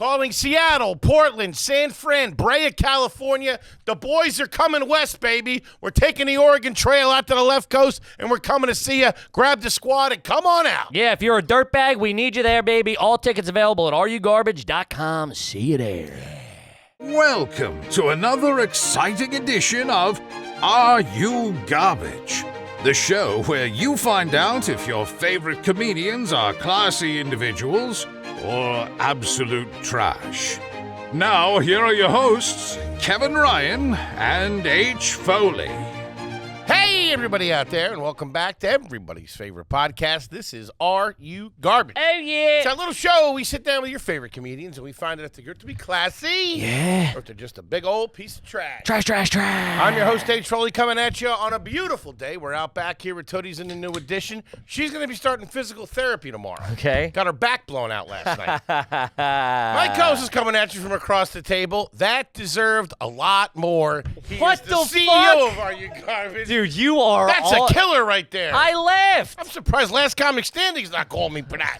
Calling Seattle, Portland, San Fran, Brea, California. The boys are coming west, baby. We're taking the Oregon Trail out to the left coast, and we're coming to see you. Grab the squad and come on out. Yeah, if you're a dirtbag, we need you there, baby. All tickets available at areyougarbage.com. See you there. Welcome to another exciting edition of Are You Garbage? The show where you find out if your favorite comedians are classy individuals or absolute trash. Now, here are your hosts, Kevin Ryan and H. Foley. Hey, everybody out there, and welcome back to everybody's favorite podcast. This is Are You Garbage? Oh, yeah. It's our little show where we sit down with your favorite comedians, and we find out if they're to be classy, Yeah. or if they're just a big old piece of trash. Trash. I'm your host, H. Foley, coming at you on a beautiful day. We're out back here with Tootie's in the new edition. She's going to be starting physical therapy tomorrow. Okay. Got her back blown out last night. My co-host is coming at you from across the table. That deserved a lot more. He What is the CEO fuck? of Are You Garbage? Dude, you are That's a killer right there. I laughed. I'm surprised Last Comic Standing's not calling me for that.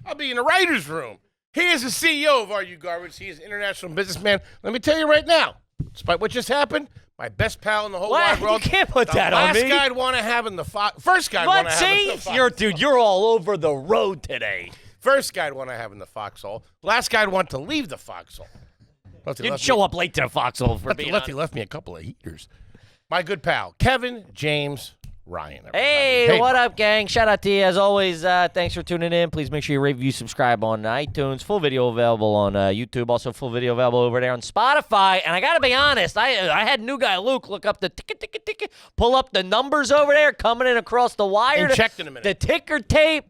I'll be in the writer's room. He is the CEO of Are You Garbage. He is an international businessman. Let me tell you right now, despite what just happened, my best pal in the whole wide world. You can't put that on me. Last guy I'd want to have in the first guy I'd want What? to have in the See? You're all over the road today. First guy I'd want to have in the foxhole. Last guy I'd want to leave the foxhole. You'd show up late to the foxhole for being Lefty left me a couple of heaters. My good pal, Kevin James Ryan. Everybody. Hey, what up, gang? Shout out to you. As always, thanks for tuning in. Please make sure you rate, review, subscribe on iTunes. Full video available on YouTube. Also, full video available over there on Spotify. And I got to be honest, I had new guy Luke look up the ticket, pull up the numbers over there coming in across the wire. And checked in a minute. The ticker tape.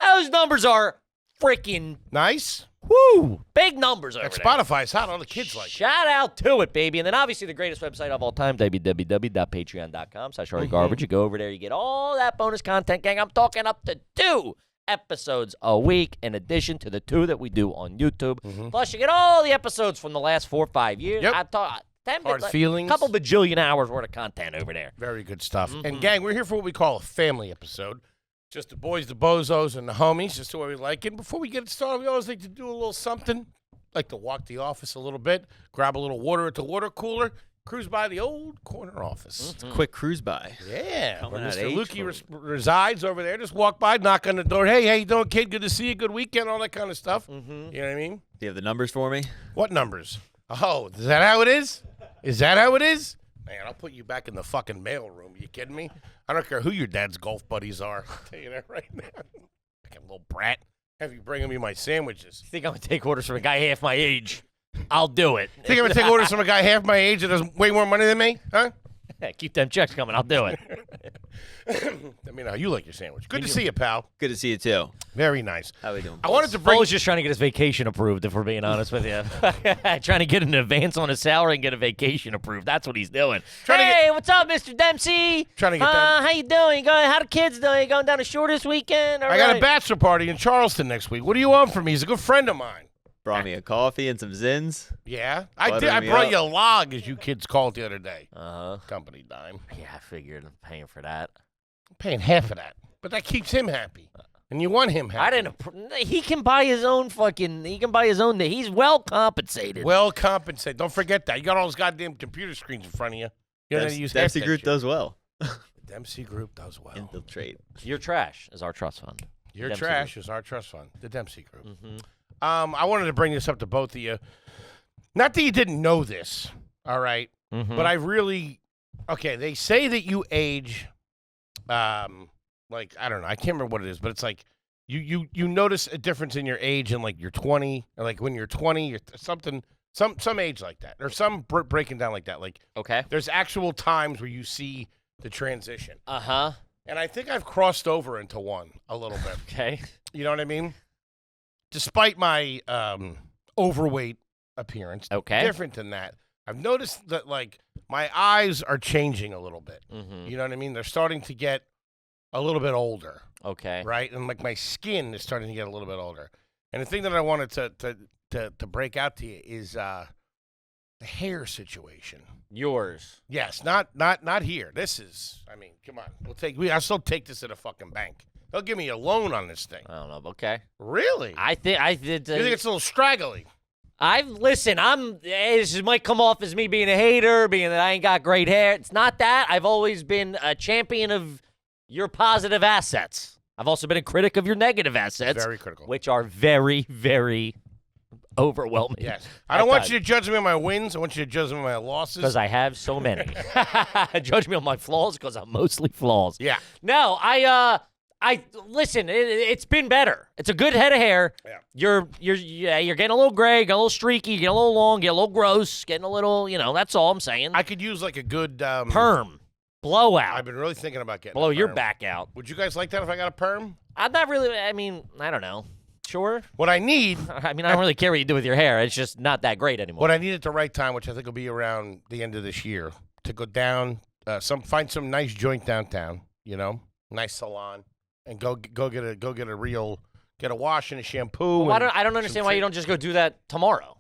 Those numbers are freaking Nice. woo. Big numbers over That there. Spotify's hot. All the kids like it. Shout out to it, baby. And then obviously the greatest website of all time, www.patreon.com/garbage. You go over there, you get all that bonus content, gang. I'm talking up to 2 episodes a week in addition to the 2 that we do on YouTube. Plus, you get all the episodes from the last 4 or 5 years. Yep. I thought Hard feelings. a couple bajillion hours worth of content over there. Very good stuff. And gang, we're here for what we call a family episode. Just the boys, the bozos, and the homies, just the way we like it. Before we get started, we always like to do a little something. Like to walk the office a little bit, grab a little water at the water cooler, cruise by the old corner office. It's a quick cruise by. Yeah, Coming where out Mr. H Lukey resides over there. Just walk by, knock on the door. Hey, how you doing, kid? Good to see you. Good weekend, all that kind of stuff. You know what I mean? Do you have the numbers for me? What numbers? Oh, is that how it is? Is that how it is? Man, I'll put you back in the fucking mail room. You kidding me? I don't care who your dad's golf buddies are. I'll tell you that right now. Like a little brat. Have you bringing me my sandwiches? You think I'm going to take orders from a guy half my age? I'll do it. Think I'm going to take orders from a guy half my age that has way more money than me? Huh? Keep them checks coming. I'll do it. Let me know how you like your sandwich. Good to see you, pal. Good to see you too. Very nice. How we doing? I wanted to bring... Paul's just trying to get his vacation approved, if we're being honest with you. Trying to get an advance on his salary and get a vacation approved. That's what he's doing. Hey, what's up, Mr. Dempsey? Trying to get that. How you doing? How the kids doing? You going down the shore this weekend? I got a bachelor party in Charleston next week. What do you want from me? He's a good friend of mine. Brought me a coffee and some Zins. Yeah? I did. Buttering I me brought up. you a log, as you kids called the other day. Uh-huh. Company dime. Yeah, I figured I'm paying for that. I'm paying half of that. But that keeps him happy. And you want him happy. I didn't. He can buy his own fucking. He can buy his own. He's well compensated. Well compensated. Don't forget that. You got all those goddamn computer screens in front of you. You don't use half Dempsey that Group shit. does well. The Dempsey Group does well. Infiltrate. Your trash is our trust fund. Your Dempsey trash is our trust fund. The Dempsey Group. Mm-hmm. I wanted to bring this up to both of you. Not that you didn't know this, all right? Mm-hmm. But I really... Okay, they say that you age... like, I don't know. I can't remember what it is, but it's like you notice a difference in your age in, like, you're 20. Or, like, when you're 20, you're something... Some age like that. Or some breaking down like that. Like, Okay. there's actual times where you see the transition. Uh-huh. And I think I've crossed over into one a little bit. Okay. You know what I mean? Despite my overweight appearance, Okay. different than that, I've noticed that, like, my eyes are changing a little bit. Mm-hmm. You know what I mean? They're starting to get a little bit older, Okay. right? And, like, my skin is starting to get a little bit older. And the thing that I wanted to break out to you is the hair situation. Yours. Yes, not here. This is, I mean, come on. I'll still take this at a fucking bank. They'll give me a loan on this thing. I don't know. Okay. Really? I think you think it's a little straggly? Listen, this might come off as me being a hater, being that I ain't got great hair. It's not that. I've always been a champion of your positive assets. I've also been a critic of your negative assets. Very critical. Which are very, very overwhelming. Yes. I don't want you to judge me on my wins. I want you to judge me on my losses. Because I have so many. Judge me on my flaws because I'm mostly flaws. Yeah. No, listen. It's been better. It's a good head of hair. Yeah. You're getting a little gray, getting a little streaky, getting a little long, getting a little gross, getting a little. That's all I'm saying. I could use like a good Perm, blowout. I've been really thinking about getting blow a your perm. back out. Would you guys like that if I got a perm? I'm not really. I mean, I don't know. Sure. What I need. I mean, I don't really care what you do with your hair. It's just not that great anymore. What I need at the right time, which I think will be around the end of this year, to go down, find some nice joint downtown. Nice salon, and go get a wash and a shampoo. Well, I don't understand why you don't just go do that tomorrow.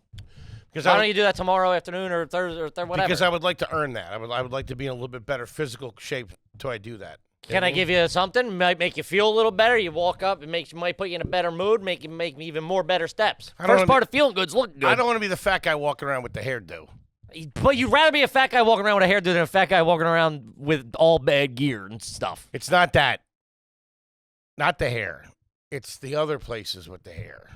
Because why don't you do that tomorrow afternoon or Thursday or whatever? Because I would like to earn that. I would like to be in a little bit better physical shape until I do that. Can I give you something? Might make you feel a little better. You walk up, might put you in a better mood, make even more better steps. First part of feeling good is looking good. I don't want to be the fat guy walking around with the hairdo. But you'd rather be a fat guy walking around with a hairdo than a fat guy walking around with all bad gear and stuff. It's not that. Not the hair. It's the other places with the hair.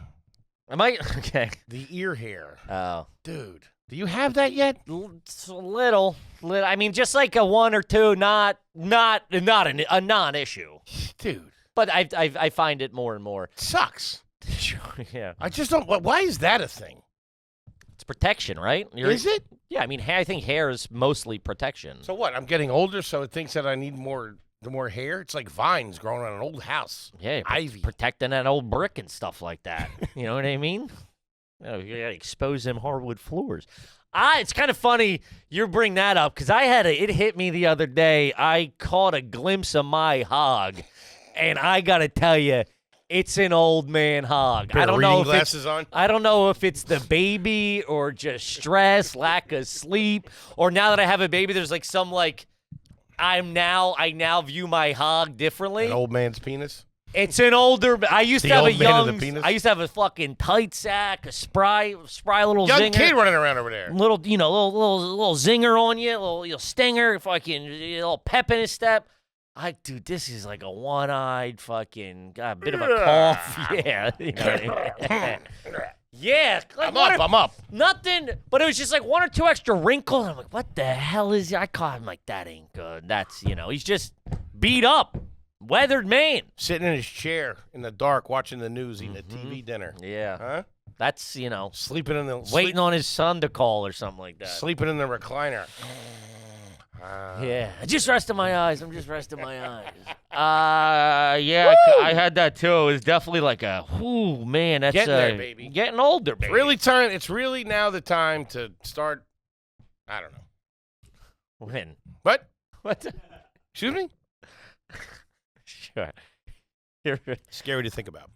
Am I okay? The ear hair. Oh, dude, do you have that yet? It's a little. I mean, just like a one or two, not a non-issue, dude. But I find it more and more. It sucks. Yeah. I just don't. Why is that a thing? It's protection, right? Is it? Yeah. I mean, I think hair is mostly protection. So what? I'm getting older, so it thinks that I need more hair. It's like vines growing on an old house. Yeah, ivy protecting that old brick and stuff like that. You know what I mean? You gotta expose them hardwood floors. It's kind of funny you bring that up because it hit me the other day. I caught a glimpse of my hog, and I gotta tell you, it's an old man hog. I don't know if glasses on. I don't know if it's the baby or just stress, lack of sleep, or now that I have a baby, there's like some like. I now view my hog differently. An old man's penis. It's an older. I used to have a young. Penis? I used to have a fucking tight sack, a spry little young zinger. Kid running around over there. Little zinger on you, little stinger, fucking little pep in his step. Dude, this is like a one-eyed fucking got a bit of a cough. Yeah, you know what I mean? Yeah, like I'm up. Nothing, but it was just like one or two extra wrinkles. I'm like, what the hell is? I caught him like that ain't good. That's he's just beat up, weathered man, sitting in his chair in the dark, watching the news, eating a TV dinner. Yeah, huh? That's sleeping in the waiting on his son to call or something like that. Sleeping in the recliner. Yeah, just resting my eyes. I'm just resting my eyes. Yeah, I had that too. It was definitely like a, whoo, man, that's getting there, baby. Getting older, baby. It's really now the time to start. I don't know. When? What? What? Excuse me? Sure. Scary to think about.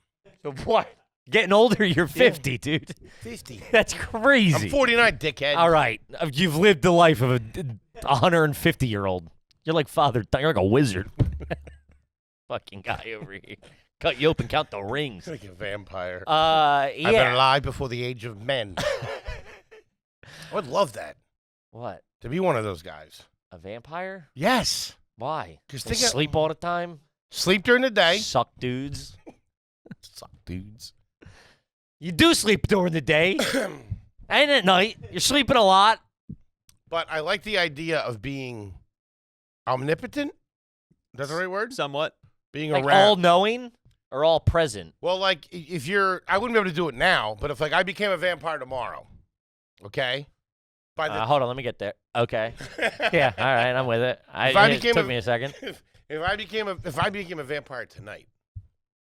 What? Getting older, you're 50, dude. 50. That's crazy. I'm 49, dickhead. All right. You've lived the life of a 150-year-old. You're like you're like a wizard. Fucking guy over here. Cut you open, count the rings. Like a vampire. Yeah. I've been alive before the age of men. I would love that. What? To be one of those guys. A vampire? Yes. Why? Because they sleep all the time? Sleep during the day. Suck dudes. Suck dudes. You do sleep during the day. And at night. You're sleeping a lot. But I like the idea of being omnipotent. Is that the right word? Somewhat. Being like around. all-knowing or all-present? Well, like, if I wouldn't be able to do it now, but if, like, I became a vampire tomorrow, okay? Hold on, let me get there. Okay. Yeah, all right, I'm with it. It took me a second. If I became a vampire tonight,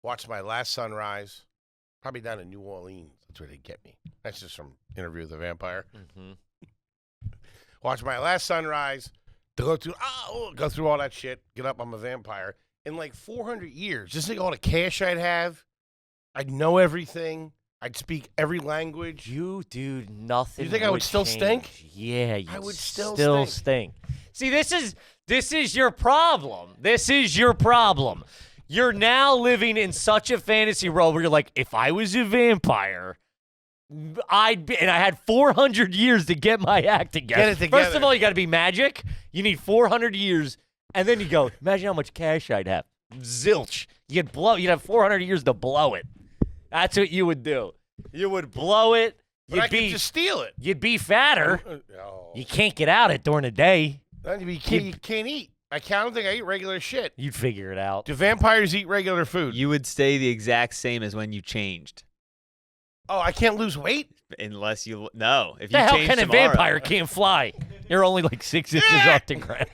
watch my last sunrise, probably down in New Orleans. That's where they get me. That's just from Interview with the Vampire. Mm-hmm. Watch my last sunrise, go through all that shit, get up, I'm a vampire. In like 400 years, just think all the cash I'd have. I'd know everything. I'd speak every language. You do nothing. You think I would still stink? Yeah, I would still stink. See, this is your problem. This is your problem. You're now living in such a fantasy world where you're like, if I was a vampire, and I had 400 years to get my act together. Get it together. First of all, you got to be magic. You need 400 years, and then you go. Imagine how much cash I'd have. Zilch. You'd have 400 years to blow it. That's what you would do. You would blow it. But I could just steal it. You'd be fatter. Oh. You can't get out it during the day. You can't eat. I don't think I eat regular shit. You'd figure it out. Do vampires eat regular food? You would stay the exact same as when you changed. Oh, I can't lose weight? Unless you... No. If The you hell change kind of tomorrow, vampire can't fly? You're only like 6 inches off the ground.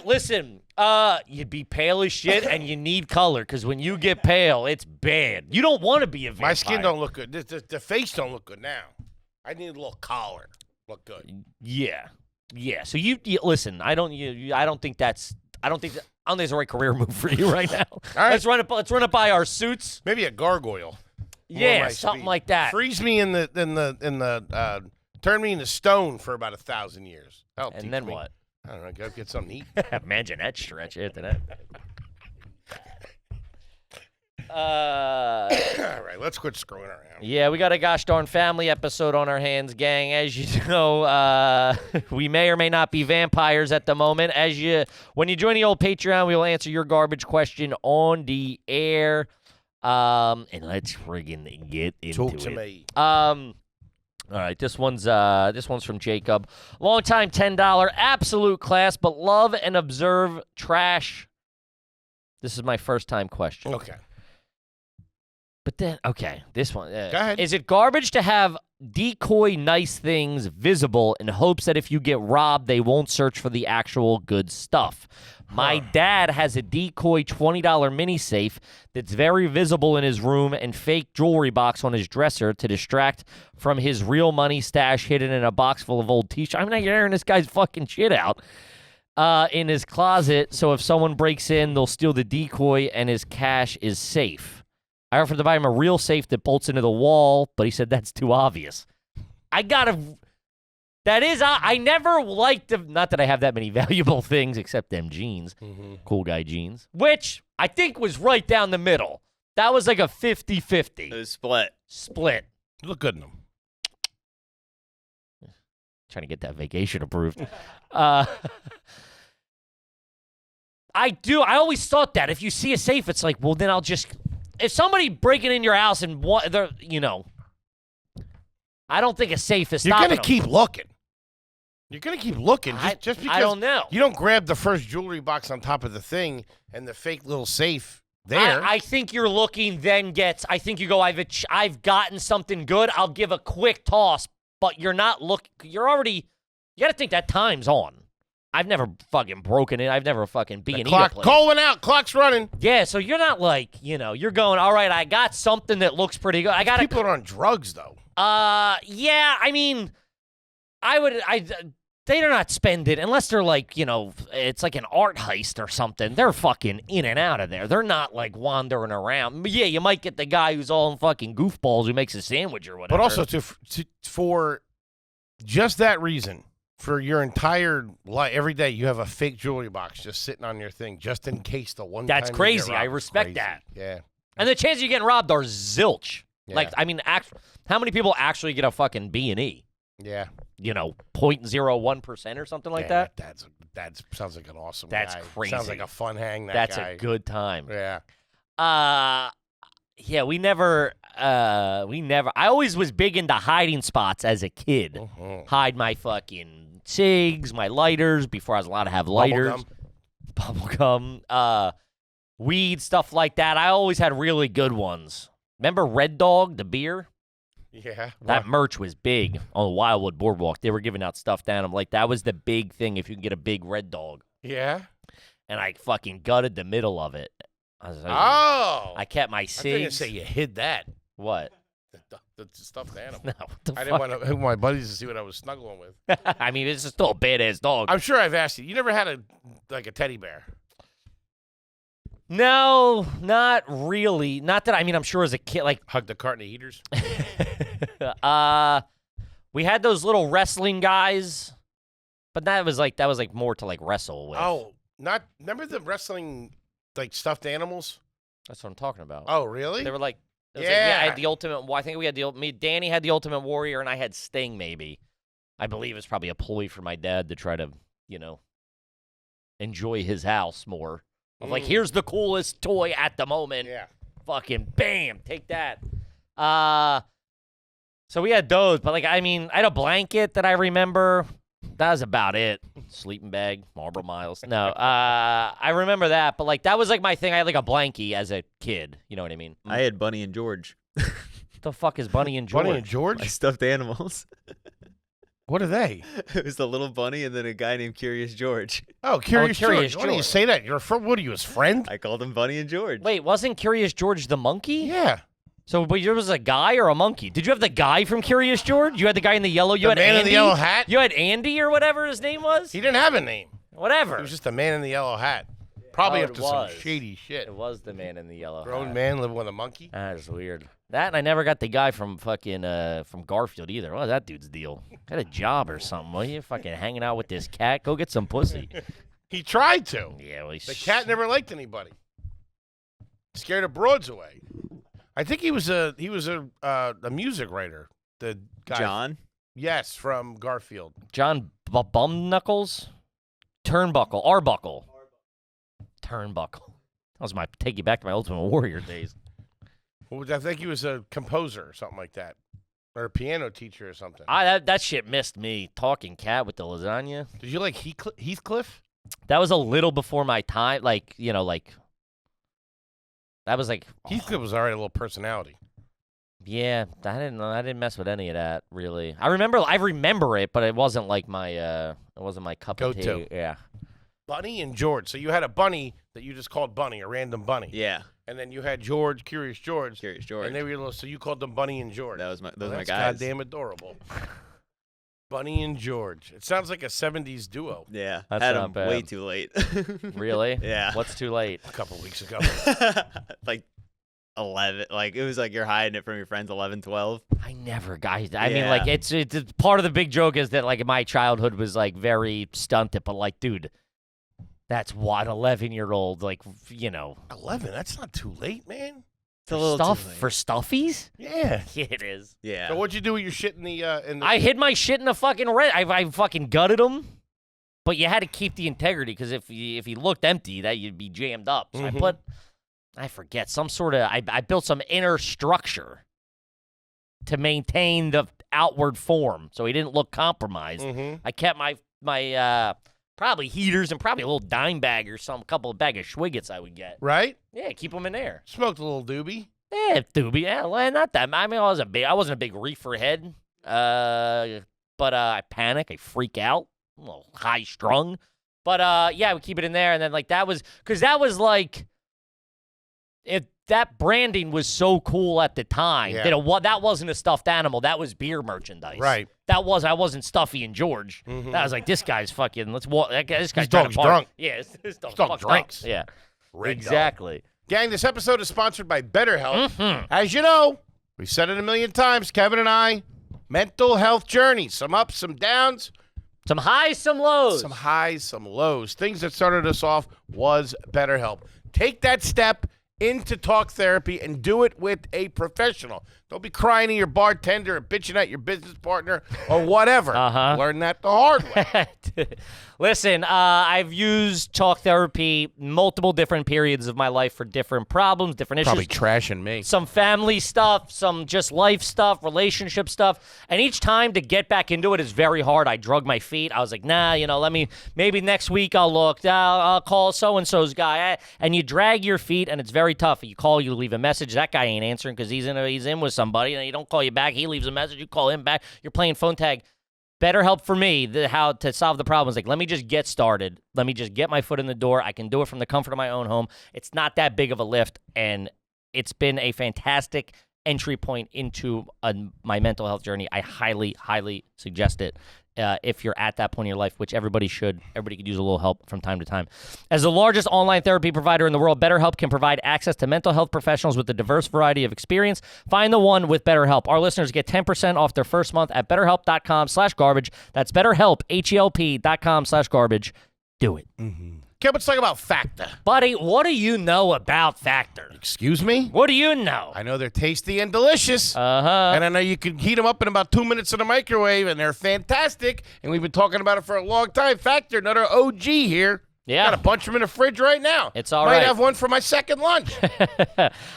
Listen. You'd be pale as shit, and you need color because when you get pale, it's bad. You don't want to be a vampire. My skin don't look good. The face don't look good now. I need a little collar. Look good. Yeah. So you listen. I don't think that's the right career move for you right now. All right. Let's run it by our suits. Maybe a gargoyle. Yeah, something like that. Freeze me in the turn me into stone for about 1,000 years. That'll teach And then me. what? I don't know. Go get something to eat. Imagine that stretch after that. All right, let's quit screwing around. Yeah, we got a gosh darn family episode on our hands, gang. As you know, we may or may not be vampires at the moment. When you join the old Patreon, we will answer your garbage question on the air. And let's friggin' get into it. Talk to me. All right, this one's from Jacob. Longtime $10, absolute class, but love and observe trash. This is my first time question. Okay. But then, okay, this one. Go ahead. Is it garbage to have decoy nice things visible in hopes that if you get robbed, they won't search for the actual good stuff? My dad has a decoy $20 mini safe that's very visible in his room and fake jewelry box on his dresser to distract from his real money stash hidden in a box full of old t-shirts. I'm not airing this guy's fucking shit out in his closet, so if someone breaks in, they'll steal the decoy and his cash is safe. I offered to buy him a real safe that bolts into the wall, but he said that's too obvious. I never liked not that I have that many valuable things except them jeans, cool guy jeans, which I think was right down the middle. That was like a 50-50. It was split. Split. You look good in them. Trying to get that vacation approved. I always thought that if you see a safe, it's like, well, then I'll just... If somebody breaking in your house and I don't think a safe is stopping You're them. gonna keep looking. You're gonna keep looking just because I don't know. You don't grab the first jewelry box on top of the thing and the fake little safe there. I think you're looking. Then I think you go. I've gotten something good. I'll give a quick toss, but you're not looking. You're already. You got to think that time's on. I've never fucking broken it. I've never fucking the B&E clock calling out. Clock's running. Yeah, so you're not like, you're going, all right, I got something that looks pretty good. People are on drugs, though. Yeah, I mean, they're not spending, unless they're like, it's like an art heist or something. They're fucking in and out of there. They're not like wandering around. But yeah, you might get the guy who's all in fucking goofballs who makes a sandwich or whatever. But also for just that reason, for your entire life, every day you have a fake jewelry box just sitting on your thing, just in case the one. That's time crazy. You get robbed. I respect Crazy. that. Yeah. And the chances you getting robbed are zilch. Yeah. Like, I mean, how many people actually get a fucking B&E? Yeah. 0.01% or something like that? That sounds like an awesome That's guy. crazy. Sounds like a fun hang, That's guy. a good time. Yeah. Yeah, we never, I always was big into hiding spots as a kid. Hide my fucking cigs, my lighters, before I was allowed to have lighters. Bubblegum. Weed, stuff like that. I always had really good ones. Remember Red Dog, the beer? Yeah. That merch was big on the Wildwood Boardwalk. They were giving out stuffed animals. Like, that was the big thing if you can get a big Red Dog. Yeah. And I fucking gutted the middle of it. I kept my I was going to cigs. say you hid that. What? The stuffed animal. No, what the I fuck? didn't want my buddies to see what I was snuggling with. I mean, it's still a badass dog. I'm sure I've asked you. You never had a teddy bear? No, not really. Not that, I mean, I'm sure as a kid, like, Hug the carton of eaters? we had those little wrestling guys, but that was like more to like wrestle with. Oh, remember the wrestling, like, stuffed animals? That's what I'm talking about. Oh, really? They were like, it was Yeah. like, I had the ultimate. I think we had me, Danny had the Ultimate Warrior, and I had Sting. Maybe, I believe it's probably a ploy for my dad to try to, enjoy his house more. Of like, here's the coolest toy at the moment. Yeah. Fucking bam, take that. So we had those, but I had a blanket that I remember. That was about it. Sleeping bag, Marlboro Miles. No, I remember that, but that was my thing. I had a blankie as a kid. You know what I mean? I had Bunny and George. What the fuck is Bunny and George? Bunny and George? My stuffed animals. What are they? It was the little bunny and then a guy named Curious George. Oh, Curious Curious George. Why do you George. say that? You're from, what are you, his friend? I called him Bunny and George. Wait, wasn't Curious George the monkey? Yeah. So, but yours was a guy or a monkey? Did you have the guy from Curious George? You had the guy in the yellow. You The had man Andy. in the yellow hat? You had Andy or whatever his name was. He didn't have a name. Whatever. He was just a man in the yellow hat. Probably Oh, up it to was. some shady shit. It was the man in the yellow Grown hat. man living with a monkey. That is weird. That and I never got the guy from fucking from Garfield either. What was that dude's deal? Got a job or something? Well, you fucking hanging out with this cat? Go get some pussy. He tried to. Yeah, well, The cat never liked anybody. Scared the broads away. I think he was a music writer. The guy. John? Yes, from Garfield. John Bum Knuckles, Turnbuckle, Arbuckle, Turnbuckle. That was my take you back to my Ultimate Warrior days. I think he was a composer or something like that, or a piano teacher or something. That shit missed me. Talking cat with the lasagna. Did you like Heathcliff? That was a little before my time. That was Heathcliff was already a little personality. Yeah, I didn't mess with any of that really. I remember it, but it wasn't it wasn't my cup of Go-to. tea. Yeah. Bunny and George. So you had a bunny that you just called Bunny, a random bunny. Yeah. And then you had George, Curious George. Curious George. And they were little, so you called them Bunny and George. Those Well, were my that's guys. goddamn adorable. Bunny and George. It sounds like a 70s duo. Yeah. That's Had not him bad. way too late. Really? Yeah. What's too late? A couple weeks ago. Like 11. It was like you're hiding it from your friends 11, 12. I never, guys. I mean, Yeah. it's part of the big joke is that my childhood was very stunted, but dude, that's what 11-year-old 11? That's not too late, man. It's a little stuff too late. for stuffies. Yeah. Yeah, it is. Yeah. So what'd you do with your shit in the I hid my shit in the fucking red. I fucking gutted them, but you had to keep the integrity because if you looked empty, that you'd be jammed up. So Mhm. I forget some sort of I built some inner structure to maintain the outward form, so he didn't look compromised. Mhm. I kept my probably heaters and probably a little dime bag or some couple of bag of Schwiggets I would get. Right? Yeah, keep them in there. Smoked a little doobie. Yeah, doobie. Yeah, well, not that. I mean, I wasn't a big reefer head. But I panic. I freak out. I'm a little high strung. But yeah, we keep it in there, and then that was because that was if that branding was so cool at the time Yeah. that wasn't a stuffed animal. That was beer merchandise. Right. I wasn't Stuffy and George. Mhm. That was this guy's fucking. Let's walk. This guy's His trying dog's to party. drunk. Yeah, this dog's dog fucked up. drinks. Yeah, Red dog. exactly. Gang, this episode is sponsored by BetterHelp. Mhm. As you know, we've said it a million times, Kevin and I, mental health journey. Some ups, some downs, Some highs, some lows. some highs, some lows. Things that started us off was BetterHelp. Take that step into talk therapy and do it with a professional. Don't be crying to your bartender or bitching at your business partner or whatever. Uh-huh. Learn that the hard way. Listen, I've used talk therapy multiple different periods of my life for different problems, different issues. Probably trashing me. Some family stuff, some just life stuff, relationship stuff. And each time to get back into it is very hard. I drug my feet. I was like, nah, maybe next week I'll look. I'll call so-and-so's guy. And you drag your feet, and it's very tough. You call, you leave a message. That guy ain't answering because he's in with somebody, and he don't call you back. He leaves a message. You call him back. You're playing phone tag. BetterHelp for me, how to solve the problem is let me just get started. Let me just get my foot in the door. I can do it from the comfort of my own home. It's not that big of a lift, and it's been a fantastic entry point into my mental health journey. I highly, highly suggest it if you're at that point in your life, which everybody should. Everybody could use a little help from time to time. As the largest online therapy provider in the world, BetterHelp can provide access to mental health professionals with a diverse variety of experience. Find the one with BetterHelp. Our listeners get 10% off their first month at BetterHelp.com/garbage. That's BetterHelp, HELP.com/garbage. Do it. Mm-hmm. Kev, let's talk about Factor. Buddy, what do you know about Factor? Excuse me? What do you know? I know they're tasty and delicious. Uh-huh. And I know you can heat them up in about 2 minutes in the microwave, and they're fantastic. And we've been talking about it for a long time. Factor, another OG here. Yeah. Got a bunch of them in the fridge right now. It's all Might right. have one for my second lunch.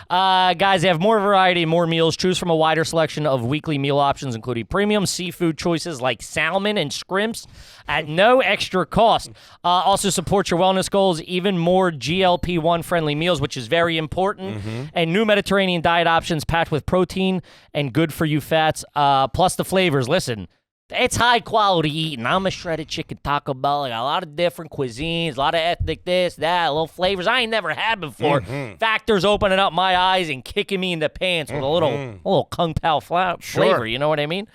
Guys, they have more variety and more meals. Choose from a wider selection of weekly meal options, including premium seafood choices like salmon and scrimps at no extra cost. Also support your wellness goals, even more GLP-1 friendly meals, which is very important, and new Mediterranean diet options packed with protein and good for you fats, plus the flavors. Listen, it's high quality eating. I'm a shredded chicken Taco Bell. I got a lot of different cuisines, a lot of ethnic this, that, little flavors I ain't never had before. Factors opening up my eyes and kicking me in the pants with a little Kung Pao flavor. You know what I mean?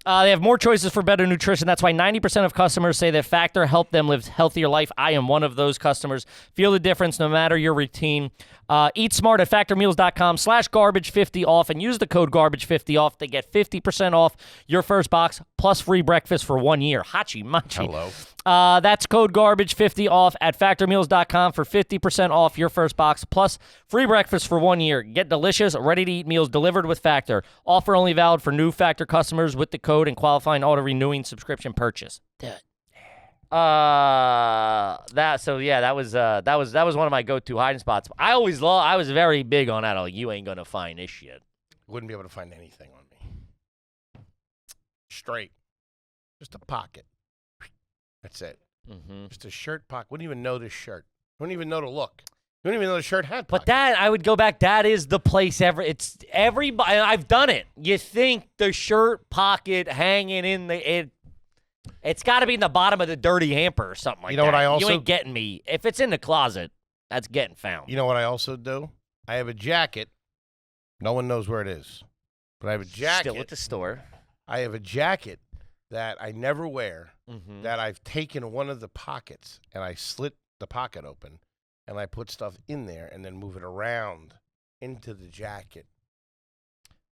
They have more choices for better nutrition. That's why 90% of customers say that Factor helped them live a healthier life. I am one of those customers. Feel the difference no matter your routine. Eat smart at factormeals.com/garbage50 off and use the code garbage50 off to get 50% off your first box plus free breakfast for 1 year. Hachi machi. Hello. That's code garbage50 off at factormeals.com for 50% off your first box plus free breakfast for 1 year. Get delicious, ready-to-eat meals delivered with Factor. Offer only valid for new Factor customers with the code and qualifying auto-renewing subscription purchase. Do it. That was one of my go-to hiding spots. I was very big on that. Like, you ain't gonna find this shit. Wouldn't be able to find anything on me. Straight. Just a pocket. That's it. Just a shirt pocket. Wouldn't even know this shirt. Wouldn't even know the look. Wouldn't even know the shirt had pocket. But that, I would go back, that is the place it's everybody, I've done it. You think the shirt pocket hanging in it's got to be in the bottom of the dirty hamper or something like that. You know what I also... You ain't getting me. If it's in the closet, that's getting found. You know what I also do? I have a jacket. No one knows where it is. But I have a jacket. Still at the store. I have a jacket that I never wear Mm-hmm. that I've taken one of the pockets and I slit the pocket open and I put stuff in there and then move it around into the jacket.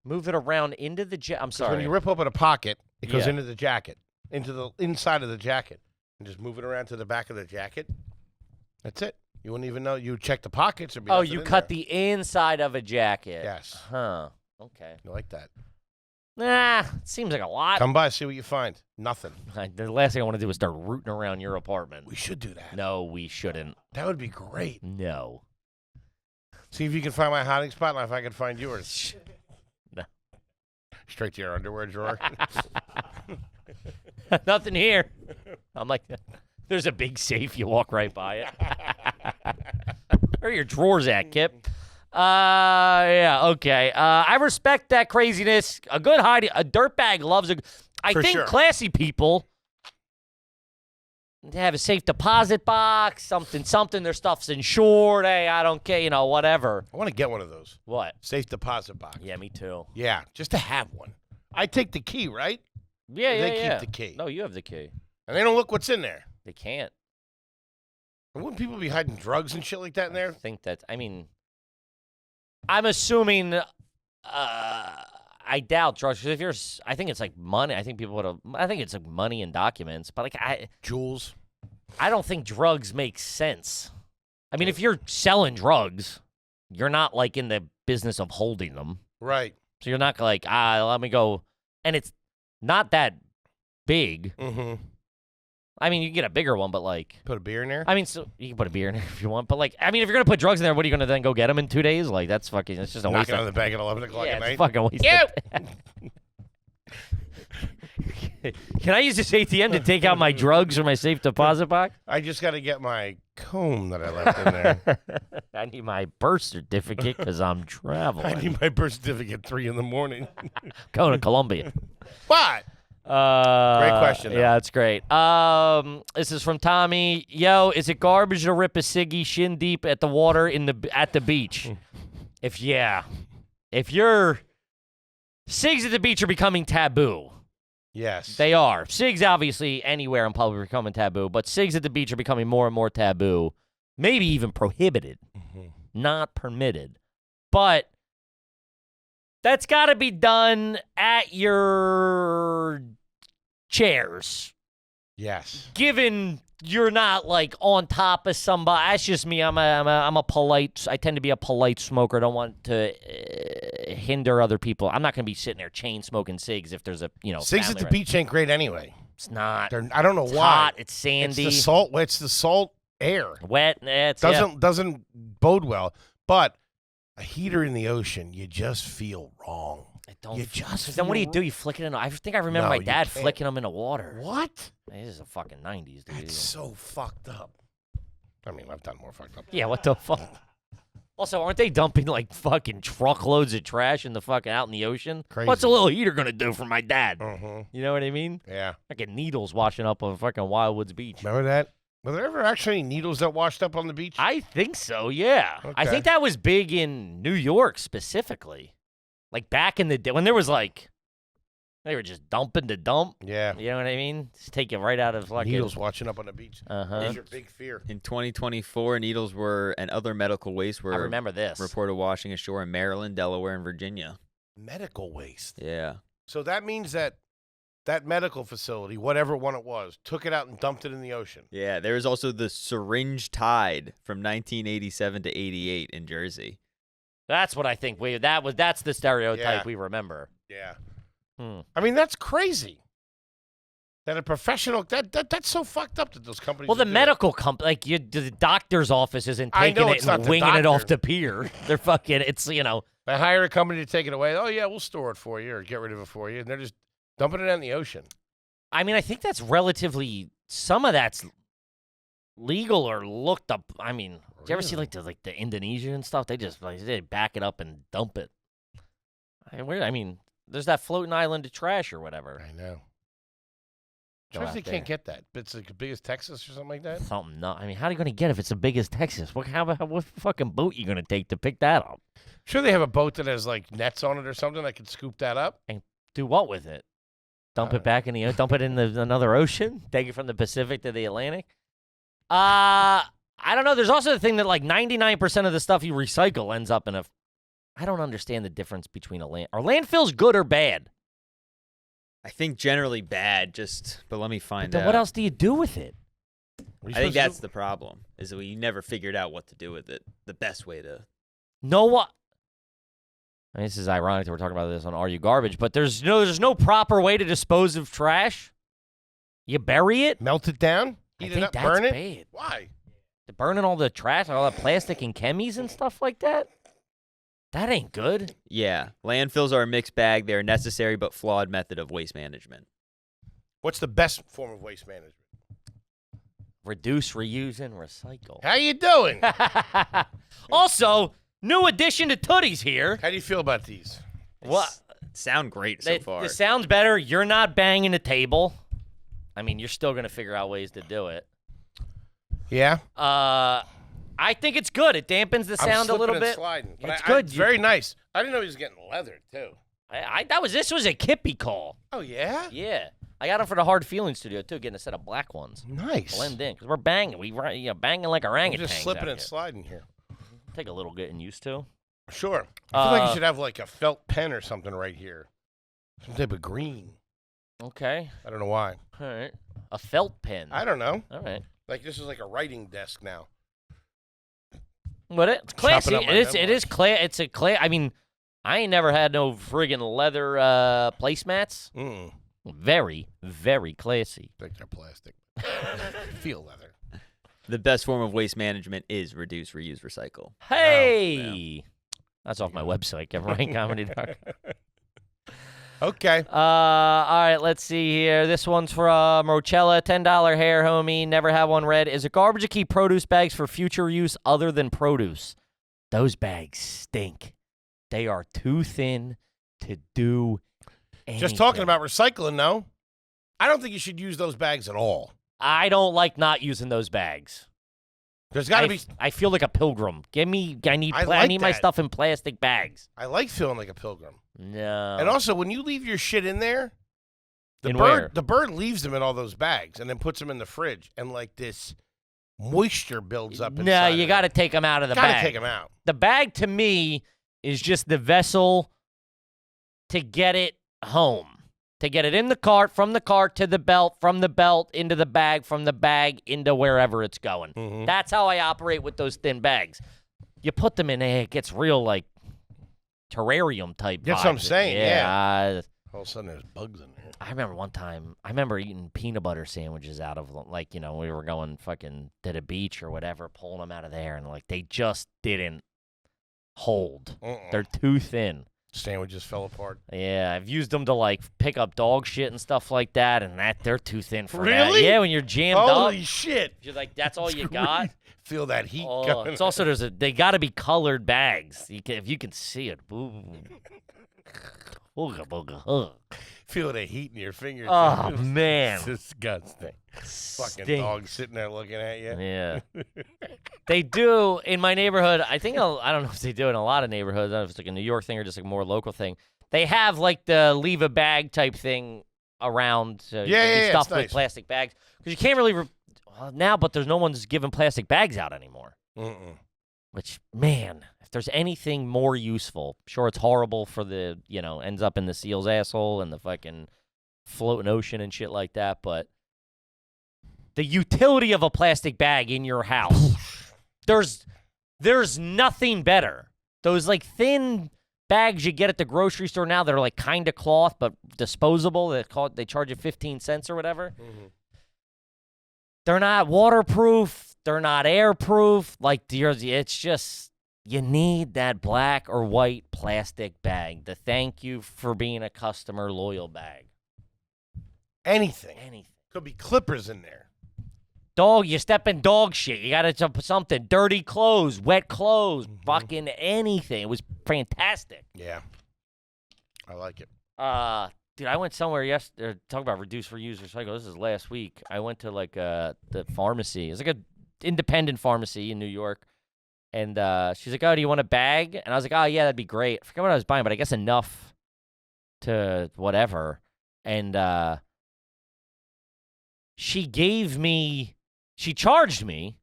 Move it around into the jacket. I'm sorry. When you rip open a pocket, it goes Yeah. into the jacket, into the inside of the jacket, and just move it around to the back of the jacket. That's it. You wouldn't even know. You check the pockets. Oh, you cut the inside of a jacket. Yes. Huh. Okay. You like that? Nah, it seems like a lot. Come by, see what you find. Nothing. The last thing I want to do is start rooting around your apartment. We should do that. No, we shouldn't. That would be great. No. See if you can find my hiding spot and if I can find yours. No. Straight to your underwear drawer. Nothing here. I'm like, there's a big safe. You walk right by it. Where are your drawers at, Kip? Yeah, okay. I respect that craziness. A good hiding, a dirtbag loves a. I For think sure. classy people have a safe deposit box, something. Their stuff's insured. Hey, I don't care, whatever. I want to get one of those. What? Safe deposit box. Yeah, me too. Yeah, just to have one. I take the key, right? Yeah, They yeah. keep the key. No, you have the key. And they don't look what's in there. They can't. Wouldn't people be hiding drugs and shit like that in I there? think that. I mean, I'm assuming. I doubt drugs. 'Cause if you're, I think it's like money. I think people would have. I think it's like money and documents. But like Jewels. I don't think drugs make sense. I mean, if you're selling drugs, you're not like in the business of holding them. Right. So you're not like, let me go. And it's not that big. Mm-hmm. I mean, you can get a bigger one, but like. Put a beer in there? I mean, so you can put a beer in there if you want. But like, I mean, if you're going to put drugs in there, what are you going to then go get them in 2 days? Like, that's fucking, it's just a waste Knock it on of the bag at 11 o'clock yeah, at it's night? a fucking waste of Can I use this ATM to take out my drugs or my safe deposit box? I just got to get my comb that I left in there. I need my birth certificate because I'm traveling. I need my birth certificate at 3 in the morning. Going to Colombia. What? Great question, though. Yeah, it's great. This is from Tommy. Yo, is it garbage to rip a ciggy shin deep at the water at the beach? If you're cigs at the beach are becoming taboo. Yes. They are. Cigs, obviously, anywhere in public are becoming taboo, but cigs at the beach are becoming more and more taboo, maybe even prohibited, not permitted. But that's got to be done at your chairs. Yes. Given you're not like on top of somebody, that's just me. I'm a polite. I tend to be a polite smoker. I don't want to hinder other people. I'm not going to be sitting there chain smoking cigs if there's a Cigs at family the right- beach ain't great anyway. It's not. I don't know It's why. hot. It's sandy. It's the salt. It's the salt air. Wet. It's Doesn't bode well. But a heater in the ocean, you just feel wrong. It don't. You just 'cause then what do you feel- do? You flick it in. I think I remember No, my you dad can't. flicking them into water. What? This is the fucking 90s, dude. That's so fucked up. I mean, I've done more fucked up. Yeah, what the fuck? Also, aren't they dumping like fucking truckloads of trash in the fucking out in the ocean? Crazy. What's a little heater gonna do for my dad? Mm-hmm. You know what I mean? Yeah. Fucking needles washing up on fucking Wildwoods Beach. Remember that? Were there ever actually needles that washed up on the beach? I think so, yeah. I Okay. think that was big in New York specifically. Like back in the day when there was like, they were just dumping to dump. Yeah. You know what I mean? Just take it right out of fucking. Needles washing up on the beach. Uh-huh. That's your big fear. In 2024, needles and other medical waste I were remember this. reported washing ashore in Maryland, Delaware, and Virginia. Medical waste. Yeah. So that means that medical facility, whatever one it was, took it out and dumped it in the ocean. Yeah, there was also the syringe tide from 1987 to 88 in Jersey. That's what I think. That's the stereotype Yeah. we remember. Yeah. Hmm. I mean, that's crazy. That a professional that's so fucked up that those companies. Well, the would do it. medical company, like the doctor's office, isn't I taking know it it's not and the winging it off doctor. the pier. They're fucking. It's They hire a company to take it away. Oh yeah, we'll store it for you or get rid of it for you, and they're just dumping it out in the ocean. I mean, I think that's relatively. Some of that's legal or looked up. I mean, did you ever see Really? the Indonesia and stuff? They just they back it up and dump it. I mean, there's that floating island of trash or whatever. I know. Go Trust out they can't there. get that. It's like as big as Texas or something like that. Something not. I mean, how are you going to get it if it's as big as Texas? What fucking boat you going to take to pick that up? Sure, they have a boat that has like nets on it or something that can scoop that up. Do what with it? Dump it back in the dump it in another ocean? Take it from the Pacific to the Atlantic? I don't know. There's also the thing that like 99% of the stuff you recycle ends up in a. I don't understand the difference between are landfills good or bad? I think generally bad, but let me But find then out. what else do you do with it? What are you I think supposed to that's do? the problem, is that we never figured out what to do with it. The best way to. No what? I mean, this is ironic that we're talking about this on Are You Garbage, but there's no proper way to dispose of trash. You bury it. Melt it down, I heat it think up, that's burn it. bad. Why? Burning all the trash, all the plastic and chemies and stuff like that. That ain't good. Yeah, landfills are a mixed bag. They're a necessary but flawed method of waste management. What's the best form of waste management? Reduce, reuse, and recycle. How you doing? Also, new addition to Tooties here. How do you feel about these? What? Sound great so far. This sounds better. You're not banging the table. I mean, you're still going to figure out ways to do it. Yeah. I think it's good. It dampens the sound a little and bit. Sliding, but It's I- good. It's very nice. I didn't know he was getting leather too. This was a Kippy call. Oh yeah. Yeah. I got them for the Hard Feeling Studio, too, getting a set of black ones. Nice. Blend in, because we're banging. Banging like I'm orangutans. just slipping out and here. sliding here. Take a little getting used to. Sure. I feel like Uh, you should have like a felt pen or something right here. Some type of green. Okay. I don't know why. All right. A felt pen. I don't know. All right. Like this is like a writing desk now. But it's classy. Chopping up my It is memoirs. It's a clay. I mean, I ain't never had no friggin' leather placemats. Mm. Very, very classy. Like they're plastic. Feel leather. The best form of waste management is reduce, reuse, recycle. Hey, that's off my website, KevinRyanComedy.com. Okay. All right, let's see here. This one's from Rochella, $10 hair homie. Never have one read. Is it garbage to keep produce bags for future use other than produce? Those bags stink. They are too thin to do anything. Just talking about recycling, no. I don't think you should use those bags at all. I don't like not using those bags. There's got to be. I feel like a pilgrim. I need I I need my that. stuff in plastic bags. I like feeling like a pilgrim. No. And also, when you leave your shit in there, In where? the bird leaves them in all those bags and then puts them in the fridge, and like this moisture builds up. No, you got to take them out of the Gotta bag. take them out. The bag to me is just the vessel to get it home, to get it in the cart, from the cart to the belt, from the belt into the bag, from the bag into wherever it's going. Mm-hmm. That's how I operate with those thin bags. You put them in there, it gets real, like, terrarium type That's vibes. what I'm saying, yeah. All of a sudden, there's bugs in there. I remember one time, eating peanut butter sandwiches out of, like, we were going fucking to the beach or whatever, pulling them out of there, and, like, they just didn't hold. They're too thin. Sandwiches fell apart. Yeah, I've used them to, like, pick up dog shit and stuff like that, and they're too thin for that. Really? Yeah, when you're jammed up. Holy shit. You're like, that's all you got? Feel that heat Oh, coming. it's also, they got to be colored bags. If you can see it. Ooh. Ooga booga, huh. Feel the heat in your fingers. Oh, man. It's disgusting. Fucking Stink. dog sitting there looking at you. Yeah. They do in my neighborhood. I think I don't know if they do in a lot of neighborhoods. I don't know if it's like a New York thing or just like a more local thing. They have like the leave a bag type thing around. Yeah, stuff it's with nice. plastic bags because you can't really now. But there's no one's giving plastic bags out anymore. Mm-mm. Which, man, if there's anything more useful, sure it's horrible for the ends up in the seal's asshole and the fucking floating ocean and shit like that. But the utility of a plastic bag in your house, there's nothing better. Those like thin bags you get at the grocery store now that are like kind of cloth but disposable. They charge you 15 cents or whatever. Mm-hmm. They're not waterproof. They're not airproof. Like it's just you need that black or white plastic bag. The thank you for being a customer loyal bag. Anything. Anything. Could be clippers in there. Dog, you step in dog shit. You got to put something. Dirty clothes, wet clothes, fucking anything. It was fantastic. Yeah. I like it. Dude, I went somewhere yesterday, talk about reduce, reuse, recycle. This is last week. I went to like the pharmacy. It's like a independent pharmacy in New York. And she's like, oh, do you want a bag? And I was like, oh, yeah, that'd be great. I forget what I was buying, but I guess enough to whatever. And she charged me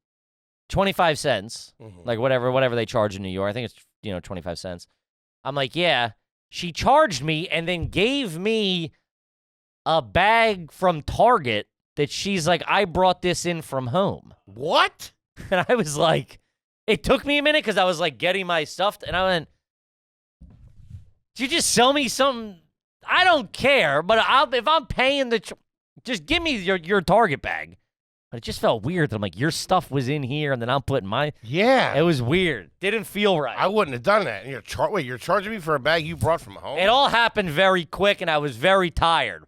25 cents, like whatever they charge in New York. I think it's, 25 cents. I'm like, yeah. She charged me and then gave me a bag from Target that she's like, I brought this in from home. What? And I was like, it took me a minute because I was like getting my stuff. And I went, did you just sell me something? I don't care, but if I'm paying just give me your Target bag. But it just felt weird that I'm like, your stuff was in here, and then I'm putting my... Yeah. It was weird. Didn't feel right. I wouldn't have done that. Wait, you're charging me for a bag you brought from home? It all happened very quick, and I was very tired,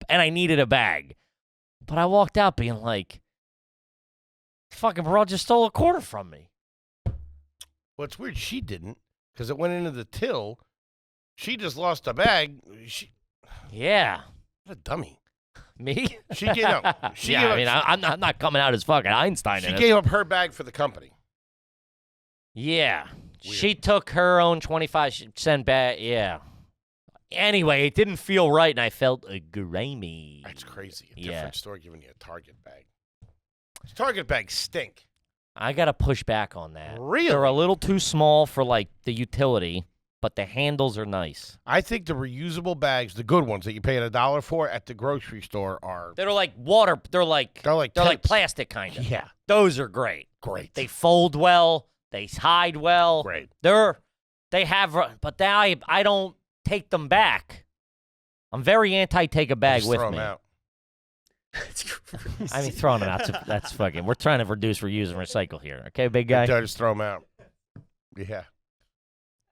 and I needed a bag. But I walked out being like, fucking bro just stole a quarter from me. Well, it's weird. She didn't, because it went into the till. She just lost a bag. Yeah. What a dummy. Me? She gave up. I'm not coming out as fucking Einstein. She gave up her bag for the company. Yeah. Weird. She took her own 25-cent bag. Yeah. Anyway, it didn't feel right, and I felt grimy. That's crazy. A Yeah. different store giving you a Target bag. Target bags stink. I got to push back on that. Really? They're a little too small for, like, the utility, but the handles are nice. I think the reusable bags, the good ones that you pay $1 for at the grocery store, are... They're like water. They're like tights. plastic, kind of. Yeah. Those are great. Great. They fold well. They hide well. Great. They have, but now I don't take them back. I'm very anti take a bag Just with throw 'em me. out. That's crazy. I mean, throwing them out. That's fucking. We're trying to reduce, reuse, and recycle here. Okay, big guy. Just throw them out. Yeah.